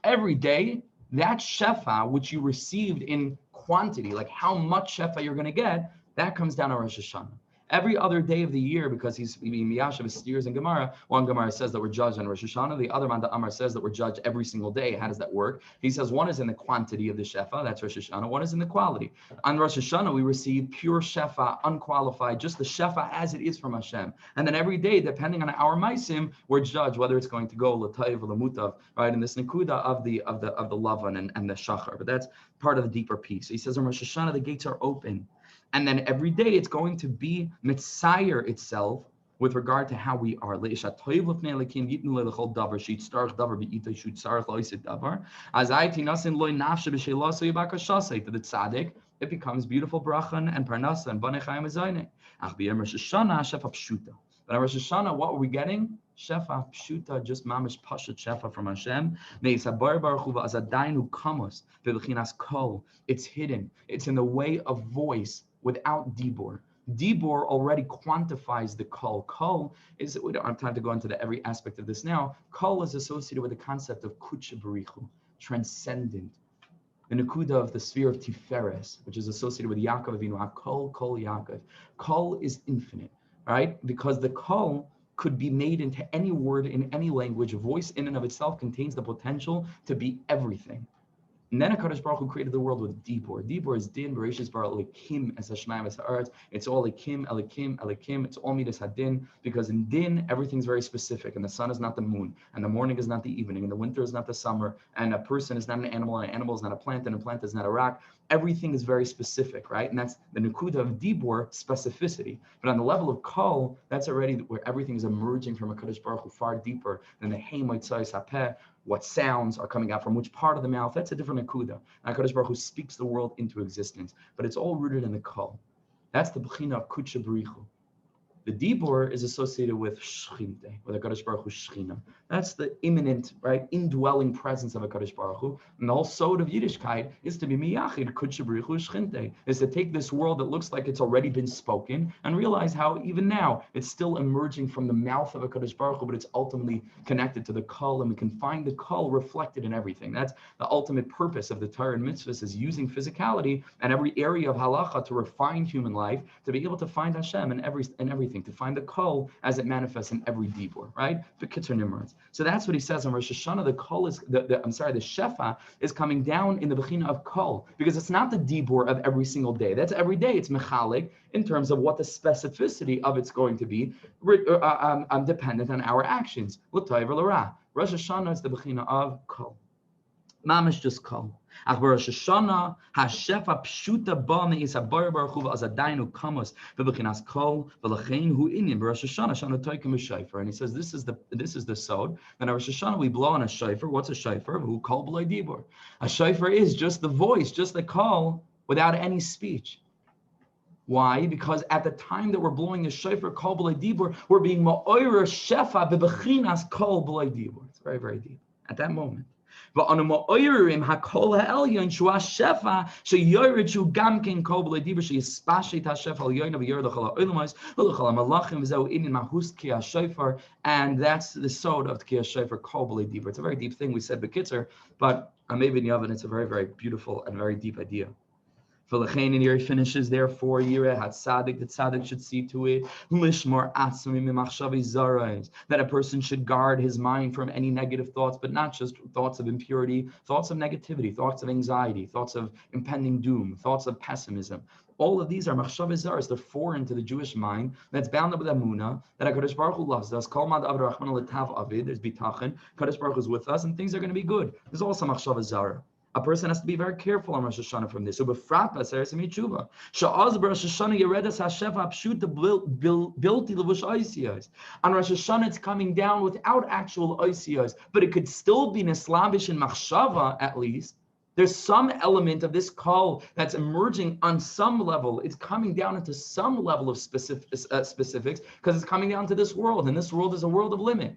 every day, that shefa which you received in quantity, like how much shefa you're going to get, that comes down on Rosh Hashanah. Every other day of the year, because he's miyashav steers and Gemara, one Gemara says that we're judged on Rosh Hashanah, the other Manda Amar says that we're judged every single day. How does that work? He says one is in the quantity of the shefa, that's Rosh Hashanah, one is in the quality. On Rosh Hashanah, we receive pure shefa, unqualified, just the shefa as it is from Hashem. And then every day, depending on our maisim, we're judged whether it's going to go l'tayv or l'mutav, right? In this nekuda of the lavan and the shachar. But that's part of the deeper piece. He says on Rosh Hashanah, the gates are open. And then every day it's going to be mitzayer itself with regard to how we are. To the tzaddik, it becomes beautiful bracha and parnasa and banechayim ezayne. But on Rosh Hashanah, what are we getting? Shefa pshuta, just mamish pashat shefa from Hashem. It's hidden. It's in the way of voice without dibor. Dibor already quantifies the kol. Kol is, we don't have time to go into every aspect of this now. Kol is associated with the concept of kutsha berichu, transcendent. The nakuda of the sphere of Tiferes, which is associated with Yaakov Avinu, kol Yaakov. Kol is infinite, right? Because the kol could be made into any word in any language. Voice in and of itself contains the potential to be everything. And then HaKadosh Baruch Hu created the world with Dibur. Dibur is Din, Bereshis Bara Elikim, as Hashemayim, as Haaretz. It's all Elikim, Elikim, Elikim. It's all Midas Hadin, because in Din, everything's very specific, and the sun is not the moon, and the morning is not the evening, and the winter is not the summer, and a person is not an animal, and an animal is not a plant, and a plant is not a rock. Everything is very specific, right? And that's the Nukuda of Dibur, specificity. But on the level of Kol, that's already where everything is emerging from HaKadosh Baruch Hu far deeper than the Hey Moitzai Sapeh. What sounds are coming out from which part of the mouth, that's a different Nakuda. HaKadosh Baruch Hu speaks the world into existence, but it's all rooted in the Kol. That's the Bechina of Kutsha B'richu. The Dibur is associated with Shchinte, with HaKadosh Baruch Hu Shechina. That's the imminent, right, indwelling presence of HaKadosh Baruch Hu. And the whole sod of Yiddishkeit is to be miyachid, Kutsha B'richu Shchinte, is to take this world that looks like it's already been spoken and realize how even now it's still emerging from the mouth of HaKadosh Baruch Hu, but it's ultimately connected to the Kol, and we can find the Kol reflected in everything. That's the ultimate purpose of the Torah and mitzvahs, is using physicality and every area of halacha to refine human life, to be able to find Hashem in everything, to find the Kol as it manifests in every Dibur, right? The Kitzur Nimrods. So that's what he says on Rosh Hashanah. The Kol is the Shefa is coming down in the Bechina of Kol, because it's not the Dibur of every single day. That's every day. It's mechalik in terms of what the specificity of it's going to be, dependent on our actions. L'tov or l'ra. Rosh Hashanah is the Bechina of Kol. Mamish just Kol. Ach Rosh Hashanah hashefa pshuta ba meis habar baruch hu as adainu kamos bebechinas Kol v'lachein hu inyan Rosh Hashanah shana toikim shayfer. And he says this is the sod. Then Rosh Hashanah we blow on a shayfer. What's a shayfer? Who Kol b'loy dibur. A shayfer is just the voice, just the Kol without any speech. Why? Because at the time that we're blowing the shayfer Kol b'loy dibur, we're being ma'oyer shefa bebechinas Kol b'loy dibur. It's very, very deep at that moment. But on a ma'oyerim hakol ha'elyon shua shefa sheyored shu gamkin kol b'lei dibur sheyispashit ha'shef al yoyin v'yored l'chol ha'olamos l'chol ha'malachim v'zeu inin mahus ki ha'shofar, and that's the sod of ki ha'shofar kol b'lei dibur. It's a very deep thing we said b'kitzer, but maybe in Yavin it's a very, very beautiful and very deep idea. V'lechein, and here he finishes, therefore, Yireh HaTzadik, the Tzadik should see to it, Lishmor Atzmim Mimachshavi Zarais, that a person should guard his mind from any negative thoughts, but not just thoughts of impurity, thoughts of negativity, thoughts of anxiety, thoughts of impending doom, thoughts of pessimism. All of these are Machshavi Zarais, they're foreign to the Jewish mind, that's bound up with Amunah, that HaKadosh Baruch Hu loves us, Kol Mad Aved Rachman L'Tav Avid, there's Bitachon, HaKadosh Baruch Hu is with us, and things are going to be good. There's also Machshavi Zara. A person has to be very careful on Rosh Hashanah from this. So befrat b'aseres mitzvah. Sha'az b'Rosh Hashanah yeredas hashefa pshuta bilti levush oisiyos. On Rosh Hashanah, it's coming down without actual oisiyos, but it could still be nislavish in machshava at least. There's some element of this call that's emerging on some level. It's coming down into some level of specifics because it's coming down to this world, and this world is a world of limit.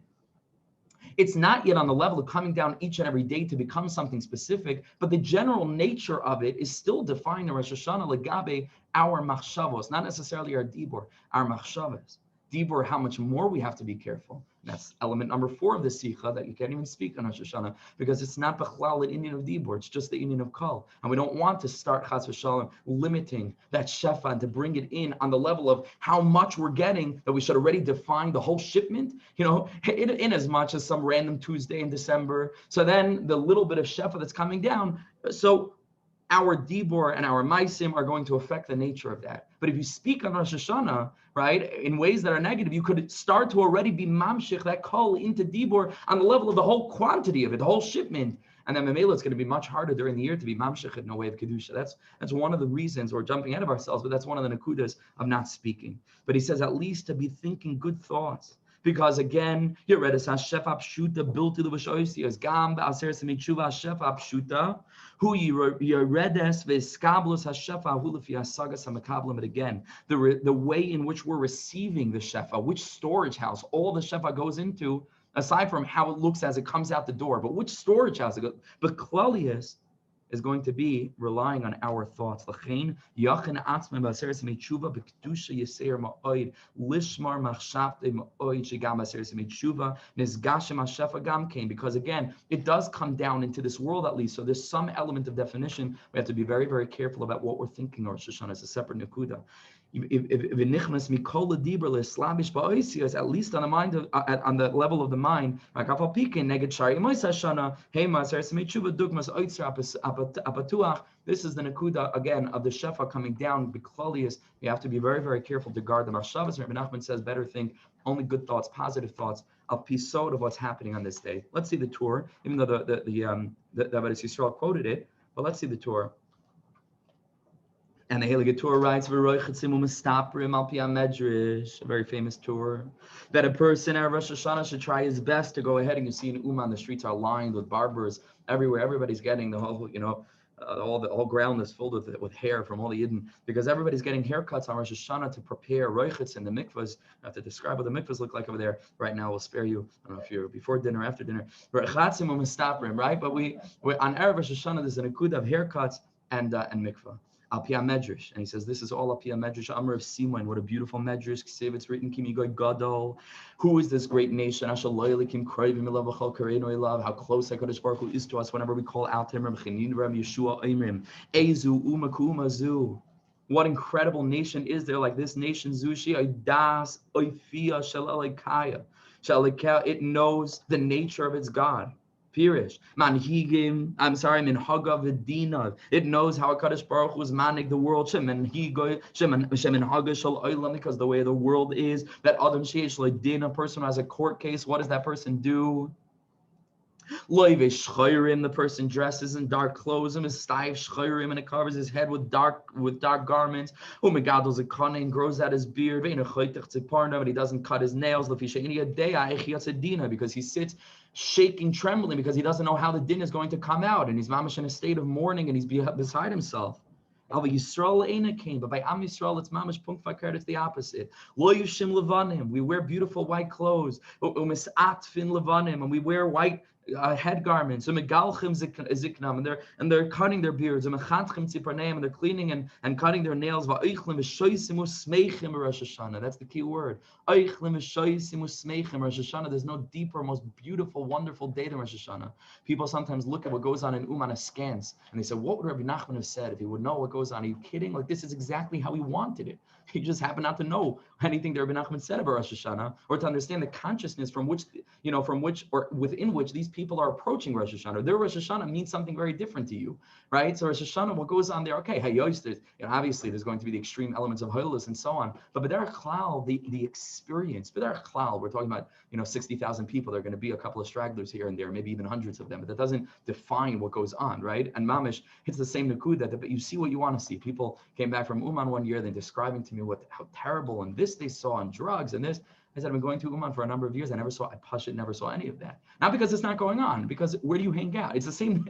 It's not yet on the level of coming down each and every day to become something specific, but the general nature of it is still defined in Rosh Hashanah legabe our machshavos, not necessarily our dibur, our machshavos. Dibur, how much more we have to be careful. And that's element number 4 of the Sicha, that you can't even speak on Rosh Hashanah because it's not Bechlal an Indian of Dibur, it's just the Indian of Kol. And we don't want to start Chas v'Shalom limiting that Shefa and to bring it in on the level of how much we're getting, that we should already define the whole shipment, in as much as some random Tuesday in December. So then the little bit of Shefa that's coming down. So our Dibur and our Maisim are going to affect the nature of that. But if you speak on Rosh Hashanah, right, in ways that are negative, you could start to already be mamshich, that call into Dibur on the level of the whole quantity of it, the whole shipment. And then Mamela, it's going to be much harder during the year to be mamshich in a way of Kedusha. That's one of the reasons we're jumping ahead of ourselves, but that's one of the nakudas of not speaking. But he says at least to be thinking good thoughts. Because again, you read as Hashefa Pshuta built to the Vashoisias, Gam Ba'aser Semichuva Hashefa Pshuta, who you read as Veskablus Hashefa Hulafi Hasagas Hamakablam. But again, the way in which we're receiving the Shefa, which storage house all the Shefa goes into, aside from how it looks as it comes out the door, but which storage house it goes, but Klalius is going to be relying on our thoughts. Because again, it does come down into this world at least. So there's some element of definition. We have to be very, very careful about what we're thinking. Rosh Hashanah is a separate nekuda. at least on the mind on the level of the mind. This is the Nakuda again of the Shefa coming down. You have to be very, very careful to guard the Machshavas. Rebbe Nachman says, better think only good thoughts, positive thoughts, a pisod of what's happening on this day. Let's see the tour, even though the Amidst Yisrael quoted it, but let's see the tour. And the Heilige Torah writes, a very famous tour, that a person at Rosh Hashanah should try his best to go ahead. And you see in Uman, the streets are lined with barbers everywhere. Everybody's getting the whole, all ground is filled with hair from all the Yidden, because everybody's getting haircuts on Rosh Hashanah to prepare roichets in the mikvahs. I have to describe what the mikvahs look like over there. Right now, we'll spare you. I don't know if you're before dinner or after dinner. Right? But we're on Erev Rosh Hashanah, there's an akud of haircuts and mikvah. LPI'S, and he says this is all LPI'S. Amr of Simon, what a beautiful medrash. It's written, Gadol. Who is this great nation? How close HaKadosh Baruch Hu is to us whenever we call out to him. What incredible nation is there like this nation? It knows the nature of its God. Pirish. Manhigim, minhaga v'dina. It knows how HaKadosh Baruch Hu is manig the world. Because the way the world is, that Adam sheish l'din, a person who has a court case, what does that person do? The person dresses in dark clothes, and it covers his head with dark garments. And grows out his beard, and he doesn't cut his nails, because he sits shaking, trembling, because he doesn't know how the din is going to come out, and he's mamish in a state of mourning, and he's beside himself. But by Am Yisrael, it's mamish punkt fakert, it's the opposite. Lo yushim levanim, we wear beautiful white clothes. Umisatfin levanim, and we wear white head garments. And they're cutting their beards. And they're cleaning and cutting their nails. That's the key word. Rosh Hashanah. There's no deeper, most beautiful, wonderful day than Rosh Hashanah. People sometimes look at what goes on in Uman askance, and they say, what would Rebbe Nachman have said if he would know what goes on? Are you kidding? Like, this is exactly how he wanted it. He just happened not to know anything that Rebbe Nachman said about Rosh Hashanah, or to understand the consciousness from which or within which these people are approaching Rosh Hashanah. Their Rosh Hashanah means something very different to you, right? So Rosh Hashanah, what goes on there? Okay, obviously there's going to be the extreme elements of Hoylus and so on, but B'derech Klal, the experience, B'derech Klal, we're talking about 60,000 people. There are going to be a couple of stragglers here and there, maybe even hundreds of them, but that doesn't define what goes on, right? And Mamish, it's the same Nakuda, but you see what you want to see. People came back from Uman one year, they're describing to me how terrible and this they saw on drugs and this. I said, I've been going to Uman for a number of years. I never saw any of that. Not because it's not going on, because where do you hang out? It's the same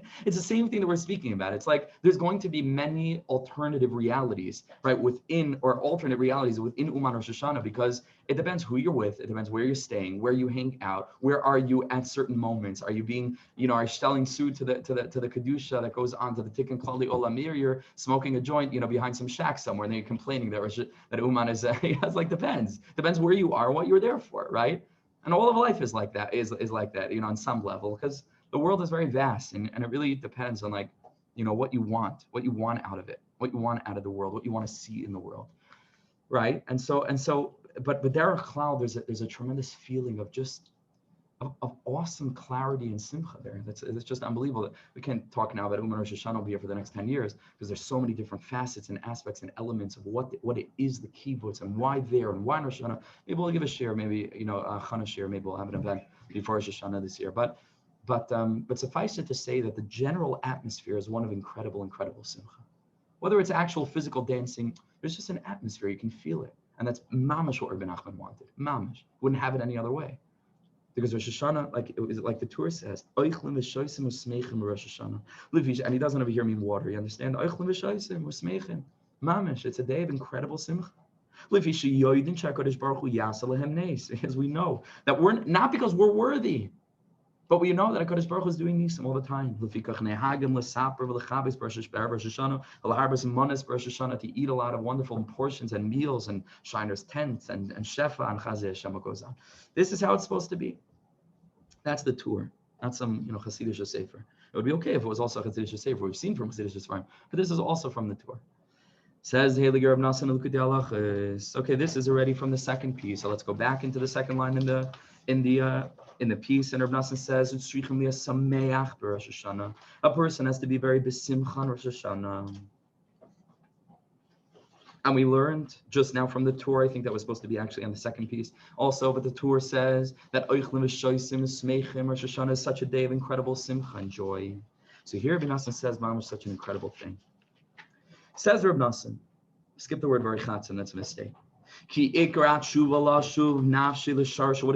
thing that we're speaking about. It's like there's going to be many alternative realities, right, alternate realities within Uman Rosh Hashanah, because it depends who you're with, it depends where you're staying, where you hang out, where are you at certain moments. Are you being, are you selling suit to the Kedusha that goes on to the Tikkun Klali Olamir, you're smoking a joint, behind some shack somewhere, and then you're complaining that Uman is, depends where you are, what you're there for, right? And all of life is like that, is like that, on some level, because the world is very vast, and it really depends on what you want out of it, what you want out of the world, what you want to see in the world, right? And so, but B'derech Klal, there's a tremendous feeling of just of awesome clarity and simcha there. It's just unbelievable. We can't talk now about Uman Rosh Hashanah will be here for the next 10 years, because there's so many different facets and aspects and elements of what it is, the kibbutz, and why there, and why Rosh Hashanah. Maybe we'll give a share, maybe a Chana share, maybe we'll have an event before Rosh Hashanah this year. But suffice it to say that the general atmosphere is one of incredible simcha. Whether it's actual physical dancing, there's just an atmosphere, you can feel it. And that's mamash what Rebbe Nachman wanted. Mamash. Wouldn't have it any other way. Because Rosh Hashanah, like the Torah says, and he doesn't over here mean water, you understand? Mamish, it's a day of incredible simcha. Because we know that we're not because we're worthy, but we know that HaKadosh Baruch Hu is doing nisim all the time. To eat a lot of wonderful portions and meals and shiners' tents and shefa and chazeh Hashem goes on. This is how it's supposed to be. That's the tour, not some Hasidic Sefer. It would be okay if it was also Hasidic Sefer. We've seen from Hasidic Sefer, but this is also from the tour. Says Rebbe Nachman. Okay, this is already from the second piece. So let's go back into the second line in the piece. And Rebbe Nachman says, a person has to be very besimcha on Rosh Hashanah. And we learned just now from the tour, I think that was supposed to be actually on the second piece also, but the tour says that Rosh Hashanah is such a day of incredible simcha and joy. So here Rebbe Nachman says, Mom is such an incredible thing. Says Rebbe Nachman, skip the word varichatzim, that's a mistake. What does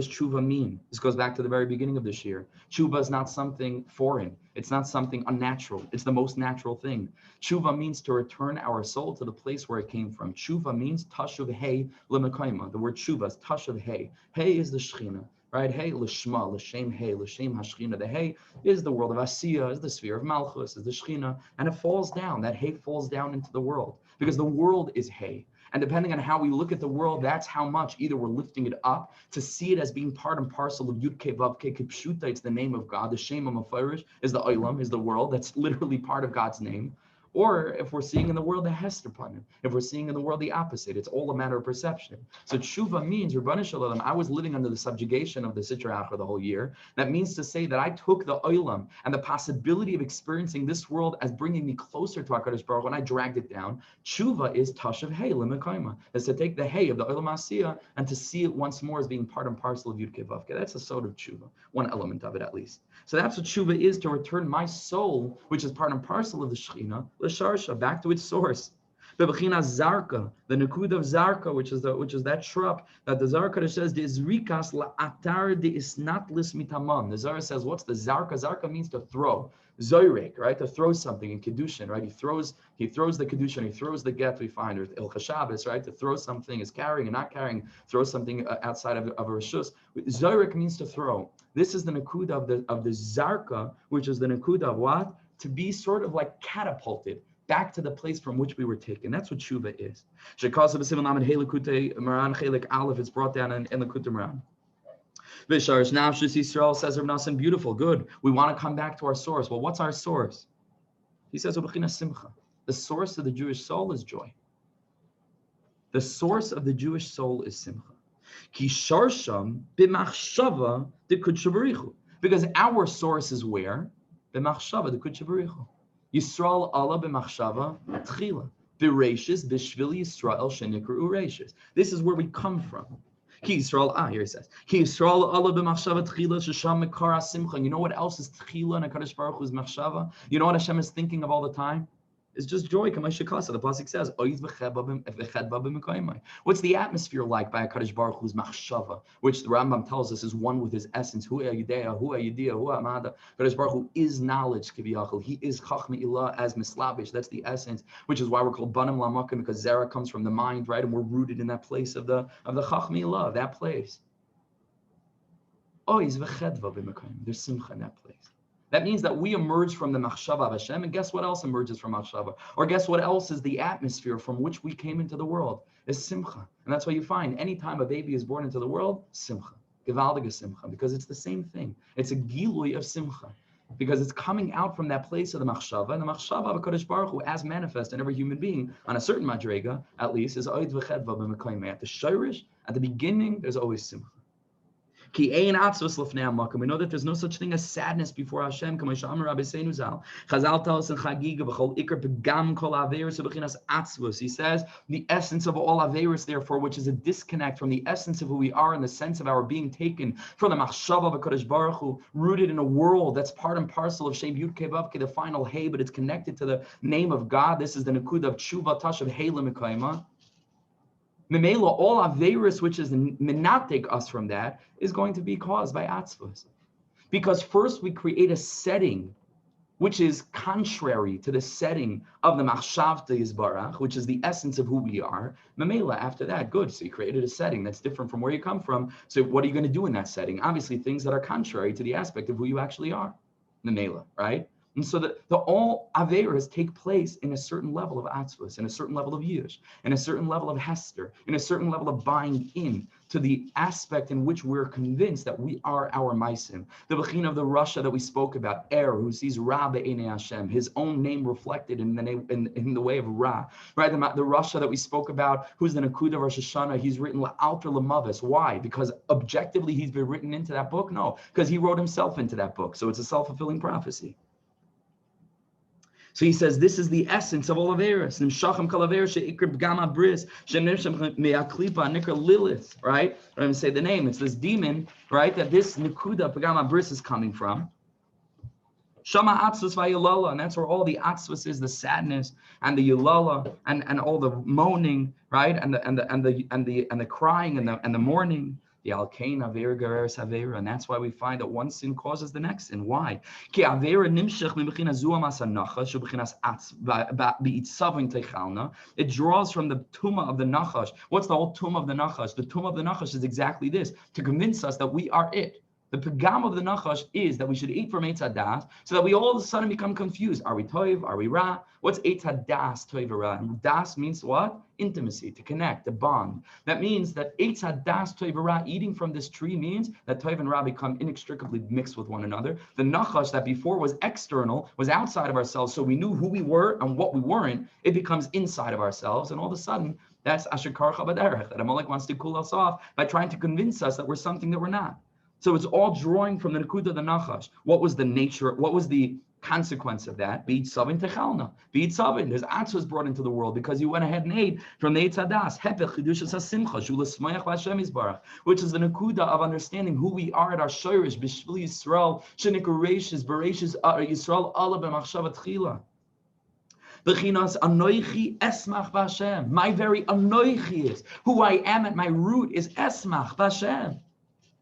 tshuva mean? This goes back to the very beginning of this year. Tshuva is not something foreign. It's not something unnatural. It's the most natural thing. Tshuva means to return our soul to the place where it came from. Tshuva means tashuv hey lemekayma. The word tshuva is tashuv hey. Hey is the Shechina, right? Hey l'shma, l'shem hey, l'shem hashchina. The hey is the world of Asiya, is the sphere of Malchus, is the Shechina, and it falls down. That hey falls down into the world because the world is hey. And depending on how we look at the world, that's how much either we're lifting it up to see it as being part and parcel of Yud Kei Vav Kei Kipshuta. It's the name of God. The Shem HaMafarish is the Olam, is the world. That's literally part of God's name. Or if we're seeing in the world the Hester Panim, if we're seeing in the world the opposite, it's all a matter of perception. So tshuva means, Rabbanu Shalom, I was living under the subjugation of the Sitra Achra the whole year. That means to say that I took the Olam and the possibility of experiencing this world as bringing me closer to HaKadosh Baruch Hu, and I dragged it down. Tshuva is Tashav Hey, Limakaima, is to take the Hey of the Olam Asiyah and to see it once more as being part and parcel of Yud Kei Vav Kei. That's a sort of tshuva, one element of it at least. So that's what tshuva is, to return my soul, which is part and parcel of the Shechina, l'sharsha, back to its source. The bechina zarka, the nakud of zarka, which is that shrub that the zarka says the izrikas la'atar de isnatlis mitamam. The Zohar says, what's the zarka? Zarka means to throw. Zoyrek, right? To throw something in kedushin, right? He throws the kedushin, he throws the get we find, or il chashabis, right? To throw something is carrying and not carrying. Throw something outside of a rishus. Zoyrek means to throw. This is the nakud of the zarka, which is the nakud of what? To be sort of like catapulted back to the place from which we were taken. That's what tshuva is. It's brought down in Likutei Moharan. Visharish Nafshus Yisrael, says Rebbe Nachman, beautiful, good. We want to come back to our source. Well, what's our source? He says, the source of the Jewish soul is joy. The source of the Jewish soul is simcha. Because our source is where? B'machshava d'kudsha b'richu. Yisrael Allah b'machshava tchila. B'reishis b'shvil Yisrael shenikru ureishis. This is where we come from. Ki Yisrael, here he says. Ki Yisrael Allah b'machshava tchila shesham mekara simcha. You know what else is tchila in HaKadosh Baruch Hu's machshava? You know what Hashem is thinking of all the time? It's just joy. The pasuk says, what's the atmosphere like by HaKadosh Baruch Hu's machshava, which the Rambam tells us is one with his essence. HaKadosh Baruch Hu is knowledge, kiviyachol. He is chachmi ilah as mislabish. That's the essence, which is why we're called banim lamakim, because zera comes from the mind, right? And we're rooted in that place of the chachmi ilah, that place. There's simcha in that place. That means that we emerge from the machshava of Hashem, and guess what else emerges from machshava? Or guess what else is the atmosphere from which we came into the world? Is simcha. And that's why you find any time a baby is born into the world, simcha. Gewaldige simcha, because it's the same thing. It's a gilui of simcha, because it's coming out from that place of the machshava, and the machshava of HaKadosh Baruch Hu, as manifest in every human being, on a certain madrega, at least, is oid v'chedva b'mekayim. At the shirish, at the beginning, there's always simcha. We know that there's no such thing as sadness before Hashem. Chazal tell us in Chagiga, he says, the essence of all Averis, therefore, which is a disconnect from the essence of who we are in the sense of our being taken from the Machshava of HaKadosh Baruch Hu, rooted in a world that's part and parcel of Shem Yud Kei Vav Kei, the final Hey, but it's connected to the name of God. This is the Nakud of Tshuva Tash of Hey Lemekayma. Memela, all Averis, which is menatek us from that, is going to be caused by atzvus. Because first we create a setting which is contrary to the setting of the Machshavta Yisbarach, which is the essence of who we are. Memela, after that, good. So you created a setting that's different from where you come from. So what are you going to do in that setting? Obviously, things that are contrary to the aspect of who you actually are. Memela, right? And so the all averas take place in a certain level of atzvus, in a certain level of yish, in a certain level of hester, in a certain level of buying in to the aspect in which we're convinced that we are our maisim. The bechina of the Rasha that we spoke about, who sees Ra be'enei Hashem, his own name reflected in the name in the way of Ra, right? The Rasha that we spoke about, who's the Nakuda of Rosh Hashanah, he's written La'alter L'mavis. Why? Because objectively he's been written into that book? No, because he wrote himself into that book. So it's a self-fulfilling prophecy. So he says this is the essence of all averas. Lilith, right? I'm going to say the name. It's this demon, right? That this nikuda pagama bris is coming from. Shama atzvus vayilala, and that's where all the atzvus is, the sadness and the yilala and all the moaning, right? And the crying and the mourning. The alkain avera gereres avera, and that's why we find that one sin causes the next sin. Why? Ki avera nimshach mibechina zua masanacha shubechinas atz beitzavin techalna. It draws from the tumah of the nachash. What's the whole tumah of the nachash? The tumah of the nachash is exactly this: to convince us that we are it. The pagam of the nachash is that we should eat from Eitz Hadas, so that we all of a sudden become confused. Are we toiv? Are we ra? What's Eitz Hadas, toiv, ra? And das means what? Intimacy, to connect, to bond. That means that Eitz Hadas, toiv, ra, eating from this tree means that toiv and ra become inextricably mixed with one another. The nachash that before was external, was outside of ourselves, so we knew who we were and what we weren't, it becomes inside of ourselves, and all of a sudden, that's Asher Karcha B'derech, that Amalek wants to cool us off by trying to convince us that we're something that we're not. So it's all drawing from the Nakuda, the Nachash. What was the nature, what was the consequence of that? Beitzavin techalna. Beitzavin, there's atzvus brought into the world because you went ahead and ate from the Eitz Hadas. Hepech chidushas hasimcha, shula smayach v'Hashem yisbarach, which is the Nakuda of understanding who we are at our shirish, b'shvil Yisrael, shenikuracious, berecious Yisrael, ala b'machshava tchila. Bechinas anoichi esmach v'Hashem. My very anoichi is who I am at my root is esmach v'Hashem.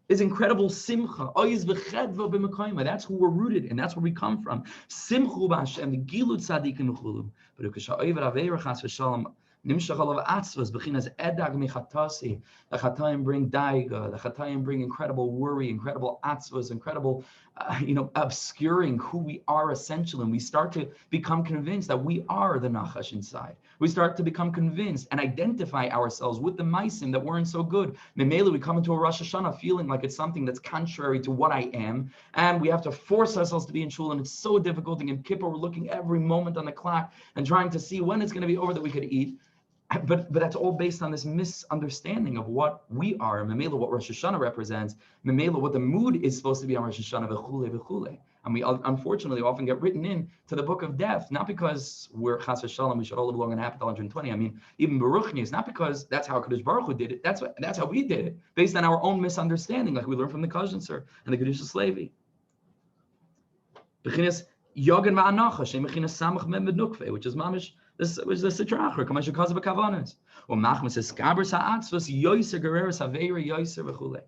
Is incredible simcha. That's who we're rooted in. That's where we come from. Simchu b'Hashem, the gilut tzadikim v'chulu. But ukashaover aveira chas v'shalom nimshach alav atzvus b'chinas edag michatasi. The chatayim bring daiga. The chatayim bring incredible worry, incredible atzvus, incredible, obscuring who we are essentially. And we start to become convinced that we are the nachash inside. We start to become convinced and identify ourselves with the maisim that weren't so good. Memela, we come into a Rosh Hashanah feeling like it's something that's contrary to what I am, and we have to force ourselves to be in shul, and it's so difficult. And in Kippur, we're looking every moment on the clock and trying to see when it's going to be over that we could eat. But that's all based on this misunderstanding of what we are, Memela, what Rosh Hashanah represents, Memela, what the mood is supposed to be on Rosh Hashanah, v'chule, v'chule. And we unfortunately often get written in to the book of death, not because we're chas v'shalom, we should all live long and happy till 120. I mean, even Baruch is not because that's how Kadosh Baruch Hu did it. That's how we did it, based on our own misunderstanding, like we learned from the Kazanser and the Kedushas Levi. Bechinas Yogan va'anacha, shem bechinas samach mem mednukve, which is mamish. This was the Sitra Achra, Kamash Kazav Kavanas. Or Machmas says, Kabers ha'atzvus, Yoiser Gereres Haveira, Yoiser v'chule.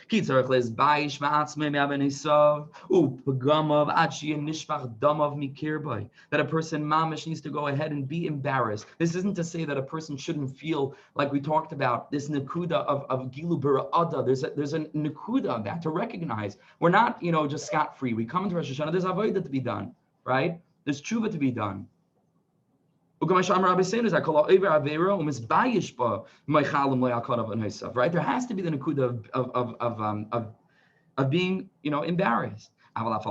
Kitzarach les Baish ma'atzme me'aben Esav, Pagamav Achi and Nishpach Damav Mikirbai. That a person, mamish, needs to go ahead and be embarrassed. This isn't to say that a person shouldn't feel like we talked about this Nakuda of Gilu Bara'ada. There's a Nakuda of that to recognize. We're not, just scot-free. We come into Rosh Hashanah, there's avodah to be done, right? There's tshuva to be done. Right? There has to be the nakuda of being, embarrassed. But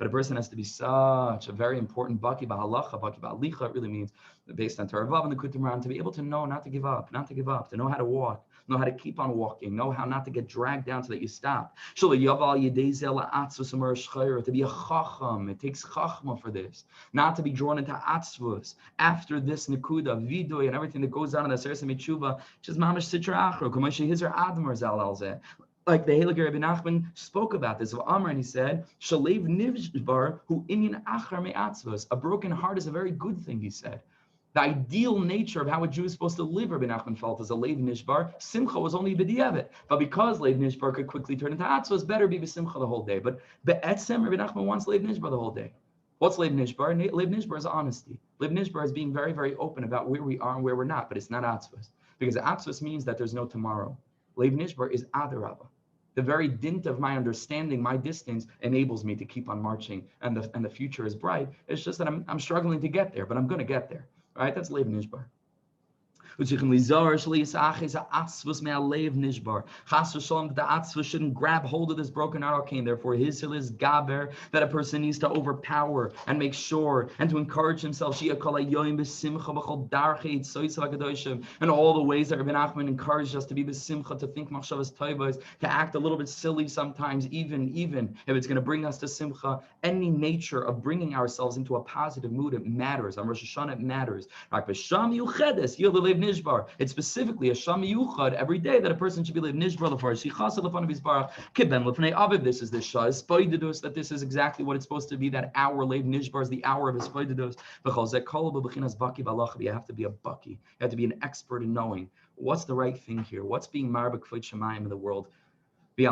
a person has to be such a very important baki b'halacha, baki b'alicha. It really means, based on Torah Vav and the Kutim, to be able to know not to give up, to know how to walk, know how to keep on walking, know how not to get dragged down so that you stop. To be a chacham, it takes chachma for this. Not to be drawn into atzvus. After this nekuda, vidoy, and everything that goes on in the Seres HaMetshuva, which is mamash sitra achro, k'moshe hizar admar zal al zeh. Like the Heilige Rebbe Nachman spoke about this of Amr, and he said, "Shalev nivshbar hu inyan achar me'atzvus." A broken heart is a very good thing, he said. The ideal nature of how a Jew is supposed to live, Rebbe Nachman felt, as a Lev Nishbar. Simcha was only b'di'evet. But because Lev Nishbar could quickly turn into atzvus, better be b'simcha the whole day. But be'etzem, Rebbe Nachman wants Lev Nishbar the whole day. What's Lev Nishbar? Lev Nishbar is honesty. Lev Nishbar is being very, very open about where we are and where we're not, but it's not atzvus. Because atzvus means that there's no tomorrow. Lev Nishbar is adarabah. The very dint of my understanding, my distance, enables me to keep on marching, and the future is bright. It's just that I'm struggling to get there, but I'm going to get there. All right, that's Lev Nishbar. Chas v'shalom, the atzva shouldn't grab hold of this broken arcane. Therefore, his hill is gaber, that a person needs to overpower and make sure and to encourage himself. And all the ways that Rebbe Nachman encouraged us to be b'simcha, to think machshavas tovos, to act a little bit silly sometimes, even if it's going to bring us to simcha. Any nature of bringing ourselves into a positive mood, it matters. On Rosh Hashanah, it matters. It's specifically a Sham Yuchad every day that a person should be live Nishbar Lefar. Sichos HaRan Kiben Lefnei Aviv. This is the Shah Spoididus, that this is exactly what it's supposed to be. That hour Lev Nishbar is the hour of his Spoididus. You have to be a bucky. You have to be an expert in knowing what's the right thing here. What's being Marbek Kvod Shemayim in the world. He says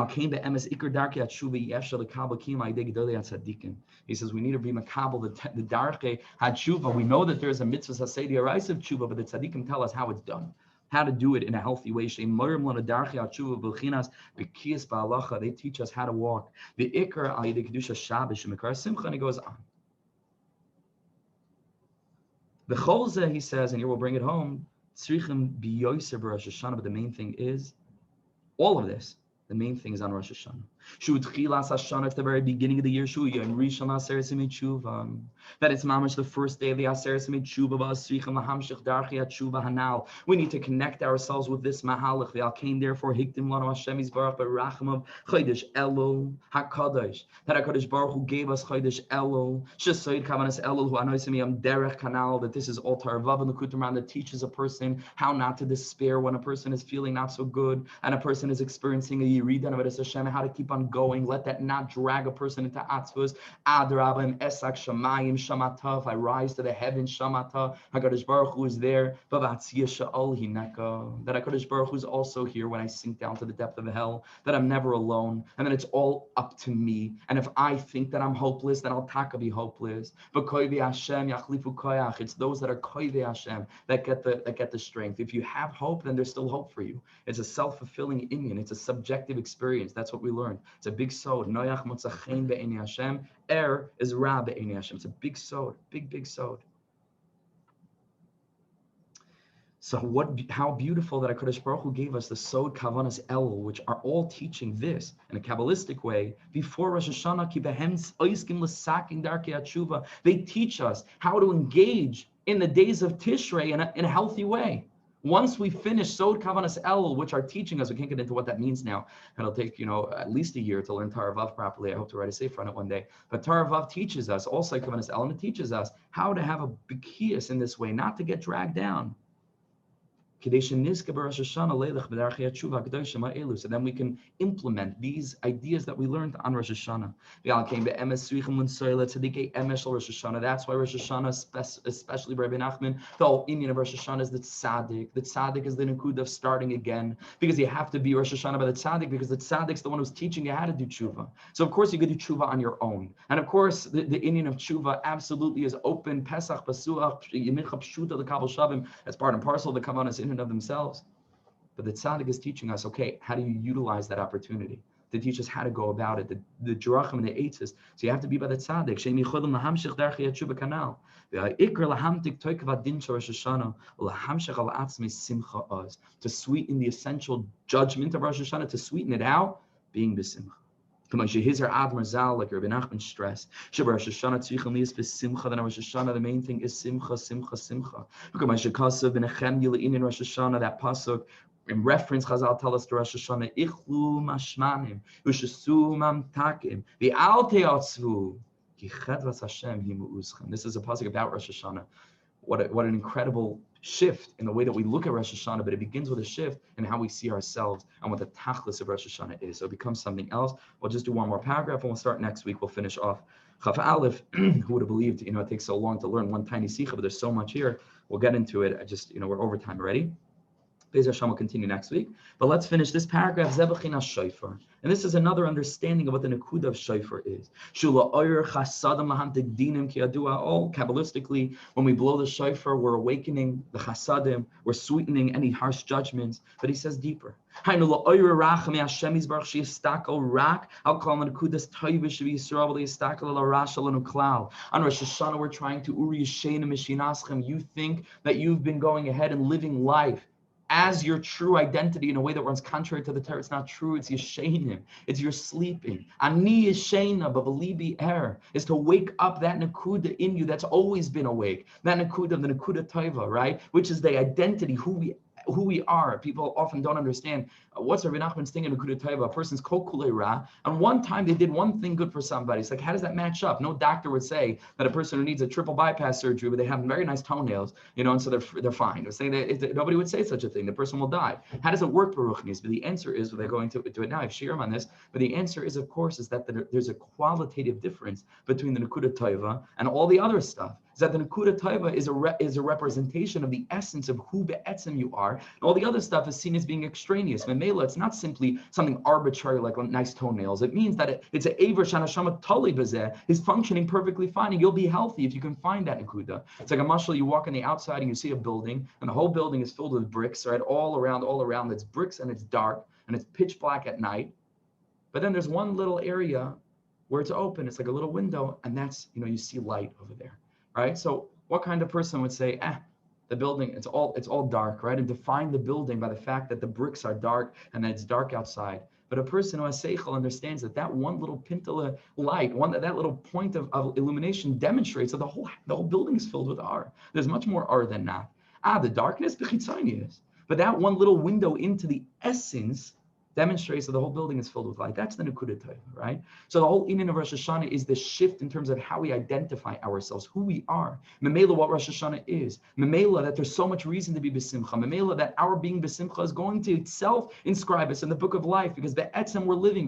we need to be makabel the darke hatshuva. We know that there's a mitzvah sasei deraisa of tshuva, but the tzaddikim tell us how it's done, how to do it in a healthy way. They teach us how to walk. The ikar al yedei kedusha shabbos shemikar simcha, and he goes on. The cholzeh, he says, and here we'll bring it home. Tzrichim biyoser b'Rosh Hashanah, but the main thing is all of this. The main thing is on Rosh Hashanah. It's the very beginning of the year. That it's mamash the first day of the Aseret Hanal. We need to connect ourselves with this mahalach. Therefore, hiktim lanu Hashem yisbarach berachamav chodesh Elul hakadosh. That Hakadosh Baruch Hu gave us chodesh Elul. Shesoid kavanas Elul hu anoisim yam derech kanal. That this is all tarvav and the kutumran that teaches a person how not to despair when a person is feeling not so good and a person is experiencing a yiridan of Hashem, how to keep on going. Let that not drag a person into atzvus. Adrabim esak shamayim shamatav. I rise to the heavens shamata. Hakadosh Baruch Hu is there. Vavatzia sha'ol hineka. That Hakadosh Baruch Hu is also here when I sink down to the depth of hell. That I'm never alone, and that it's all up to me. And if I think that I'm hopeless, then I'll taka be hopeless. But koivi Hashem yachlifu koyach. It's those that are koivi Hashem that get the strength. If you have hope, then there's still hope for you. It's a self-fulfilling inyan. It's a subjective experience. That's what we learned. It's a big sod. Noyach motzachein be'eni Hashem. Is ra be'eni Hashem. It's a big sod. Big sod. So how beautiful that HaKadosh Baruch Hu gave us the sod kavanas Elul, which are all teaching this in a Kabbalistic way. Before Rosh Hashanah, they teach us how to engage in the days of Tishrei in a healthy way. Once we finish Sod Kavanas Elul, which are teaching us, we can't get into what that means now. It'll take, at least a year to learn Torah Vav properly. I hope to write a sefer on it one day. But Torah Vav teaches us, also Kavanas Elul, and it teaches us how to have a bikiyas in this way, not to get dragged down. So then we can implement these ideas that we learned on Rosh Hashanah. That's why Rosh Hashanah, especially Rebbe Nachman, the whole Indian of Rosh Hashanah is the tzaddik. The tzaddik is the nukud of starting again, because you have to be Rosh Hashanah by the tzaddik, because the tzaddik's the one who's teaching you how to do tshuva. So of course you could do tshuva on your own. And of course the Indian of tshuva absolutely is open. Pesach, Basuach, Yemincha Pshuta, the Kabbalah Shavim, as part and parcel of the Kavanas in and of themselves. But the tzaddik is teaching us, okay, how do you utilize that opportunity? To teach us how to go about it, the drachim and the eitzes. So you have to be by the tzaddik. To sweeten the essential judgment of Rosh Hashanah, to sweeten it out, being b'simcha. Like Rebbe Nachman stressed, then Rosh Hashanah, the main thing is simcha. Rosh Hashanah, that pasuk, in reference, Chazal tell us to Rosh Hashanah, Ichlu mashmanim, Ushasu mamtakim, the Alte Atzvu, Ki Chedvas Hashem himu'uschem. This is a pasuk about Rosh Hashanah. What an incredible shift in the way that we look at Rosh Hashanah, but it begins with a shift in how we see ourselves and what the tachlis of Rosh Hashanah is. So it becomes something else. We'll just do one more paragraph and we'll start next week. We'll finish off Chaf Aleph. Who would have believed, it takes so long to learn one tiny sicha, but there's so much here. We'll get into it. We're over time already. Be'ez Hashem will continue next week. But let's finish this paragraph, Zeh b'chinas shofar. And this is another understanding of what the nekuda of shofar is. Shula oyer chasadim lahamtik dinim ki adua. All Kabbalistically, when we blow the shofar, we're awakening the chasadim, we're sweetening any harsh judgments. But he says deeper. Hainu la oyer racham Hashem yisbarach sheyistakel rak al kol nekudas toiv shevi Yisrael v'yistakel al rasha lanu klal. On Rosh Hashanah, we're trying to uri yisheinu mishinaschem. You think that you've been going ahead and living life as your true identity in a way that runs contrary to the Torah. It's not true. It's yeshainim. It's your sleeping. Ani yeshaina b'valibi er is to wake up that nekuda in you that's always been awake. That nekuda, the nekuda taiva, right? Which is the identity, who we are. People often don't understand what's Rebbe Nachman's thing in Nekuda Taiva. A person's kol kulei ra, and one time they did one thing good for somebody. It's like, how does that match up? No doctor would say that a person who needs a triple bypass surgery, but they have very nice toenails, and so they're fine. They're saying that nobody would say such a thing. The person will die. How does it work, Baruchnis? But the answer is, they're going to do it now. I have shiur on this, but the answer is, of course, is that there's a qualitative difference between the Nekuda Taiva and all the other stuff. Is that the Nekuda Taiva is a representation of the essence of who be'etzem you are, and all the other stuff is seen as being extraneous. Memela, it's not simply something arbitrary like nice toenails. It means that it's an aver shanashama tali bezeh is functioning perfectly fine, and you'll be healthy if you can find that Nekuda. It's like a mashal. You walk on the outside and you see a building, and the whole building is filled with bricks, right? All around. It's bricks and it's dark and it's pitch black at night. But then there's one little area where it's open. It's like a little window, and that's you see light over there. Right? So what kind of person would say, the building, it's all dark, right? And define the building by the fact that the bricks are dark and that it's dark outside. But a person who has seichel understands that one little pintala light, that little point of illumination demonstrates that the whole building is filled with ar. There's much more ar than that. The darkness, bechitzonius. But that one little window into the essence demonstrates that the whole building is filled with light. That's the Nekuda Taiva, right? So the whole inyan of Rosh Hashanah is the shift in terms of how we identify ourselves, who we are. Memela, what Rosh Hashanah is. Memela, that there's so much reason to be besimcha. Memela, that our being besimcha is going to itself inscribe us in the book of life, because be'etzem we're living.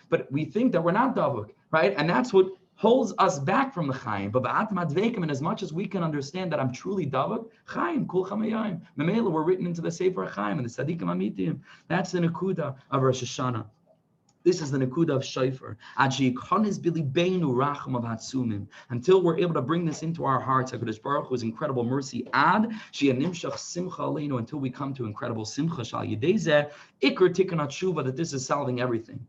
But we think that we're not davuk, right? And that's what holds us back from the Chaim. But and as much as we can understand that I'm truly Davak, Chaim, Kul Chamayim, Memela, we're written into the Sefer Chaim and the Tzadikim Amitim. That's the Nekuda of Rosh Hashanah. This is the Nekuda of Shofar. Until we're able to bring this into our hearts, HaKadosh Baruch Hu's incredible mercy, until we come to incredible simcha, shal yedezeh, ikr tikkun tshuva, that this is solving everything.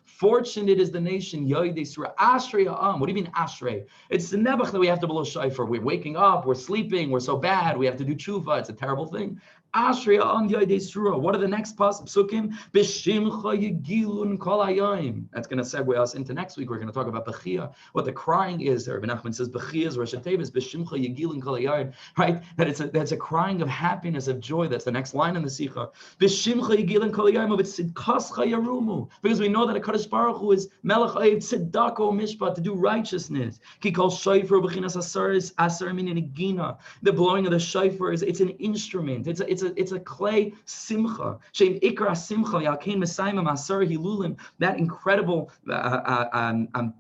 Fortunate is the nation, Yoidei Surah. Ashrei Ha'am. What do you mean Ashrei? It's the nebuch that we have to blow shofar. We're waking up, we're sleeping, we're so bad, we have to do tshuva. It's a terrible thing. Ashrei Ha'am Yoidei Surah. What are the next psukim? B'shimcha yigilun kol hayom. That's going to segue us into next week. We're going to talk about Bechia, what the crying is. Rebbe Nachman says Bechia is Rosh Hashanah, B'shimcha yigilun kol hayom. Right? That's a crying of happiness, of joy. That's the next line in the Sicha. B'shimcha yigilun kol hayom of tzidkascha yarumu. Because we know that a Kadosh Baruch Hu is Melech Oev Tzedako Mishpat, to do righteousness. Ki kol shofar b'chinas asar min negina. The blowing of the shofar it's an instrument. It's a clay simcha. Shem ikra simcha yalkein mesaimim asar hilulim. That incredible kapitel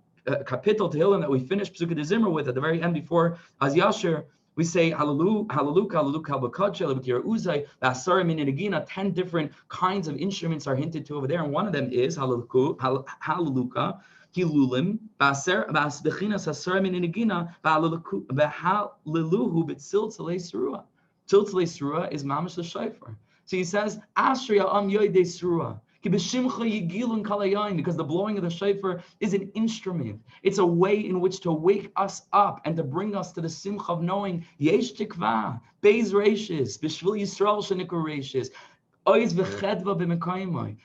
Tehillim that we finished Pesukei de Zimra with at the very end before Az Yasher. We say Hallelujah, Hallelujah, Hallelujah, Uzay, Asar min negina. 10 different kinds of instruments are hinted to over there, and one of them is Hallelujah, Hilulim, Bechinas Asar min negina, Hallelujah, B'tziltzalei Surah. Tziltzalei Surah is mamash the shofar. So he says, Ashrei Ha'am Yoidei Surah. Because the blowing of the shofar is an instrument. It's a way in which to wake us up and to bring us to the simcha of knowing Yesh Tikva, Beis Reishis, B'Shvil Yisrael Shenikor Reishis, Oiz V'Chedva B'Mekayimai.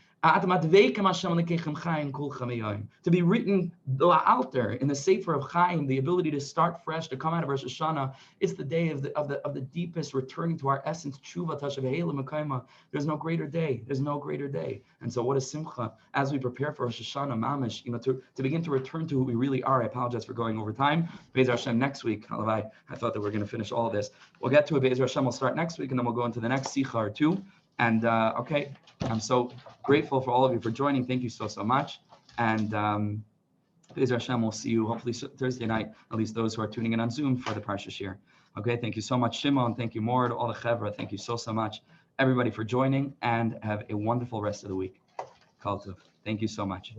To be written altar in the Sefer of Chaim, the ability to start fresh, to come out of Rosh Hashanah, it's the day of the deepest returning to our essence. Tshuva tashavehela mekayma. There's no greater day. There's no greater day. And so, what is simcha as we prepare for Rosh Hashanah, mamish? To begin to return to who we really are. I apologize for going over time. Be'ez Hashem next week. I thought that we're going to finish all of this. We'll get to it. Be'ez Hashem. We'll start next week, and then we'll go into the next Sicha or two. And okay, I'm so grateful for all of you for joining. Thank you so much. And Be'ez Hashem, we'll see you hopefully Thursday night, at least those who are tuning in on Zoom for the Parsha Shiur. Okay, thank you so much, Shimon. Thank you, Mord, all the Chevra. Thank you so much, everybody, for joining, and have a wonderful rest of the week. Kol Tov. Thank you so much.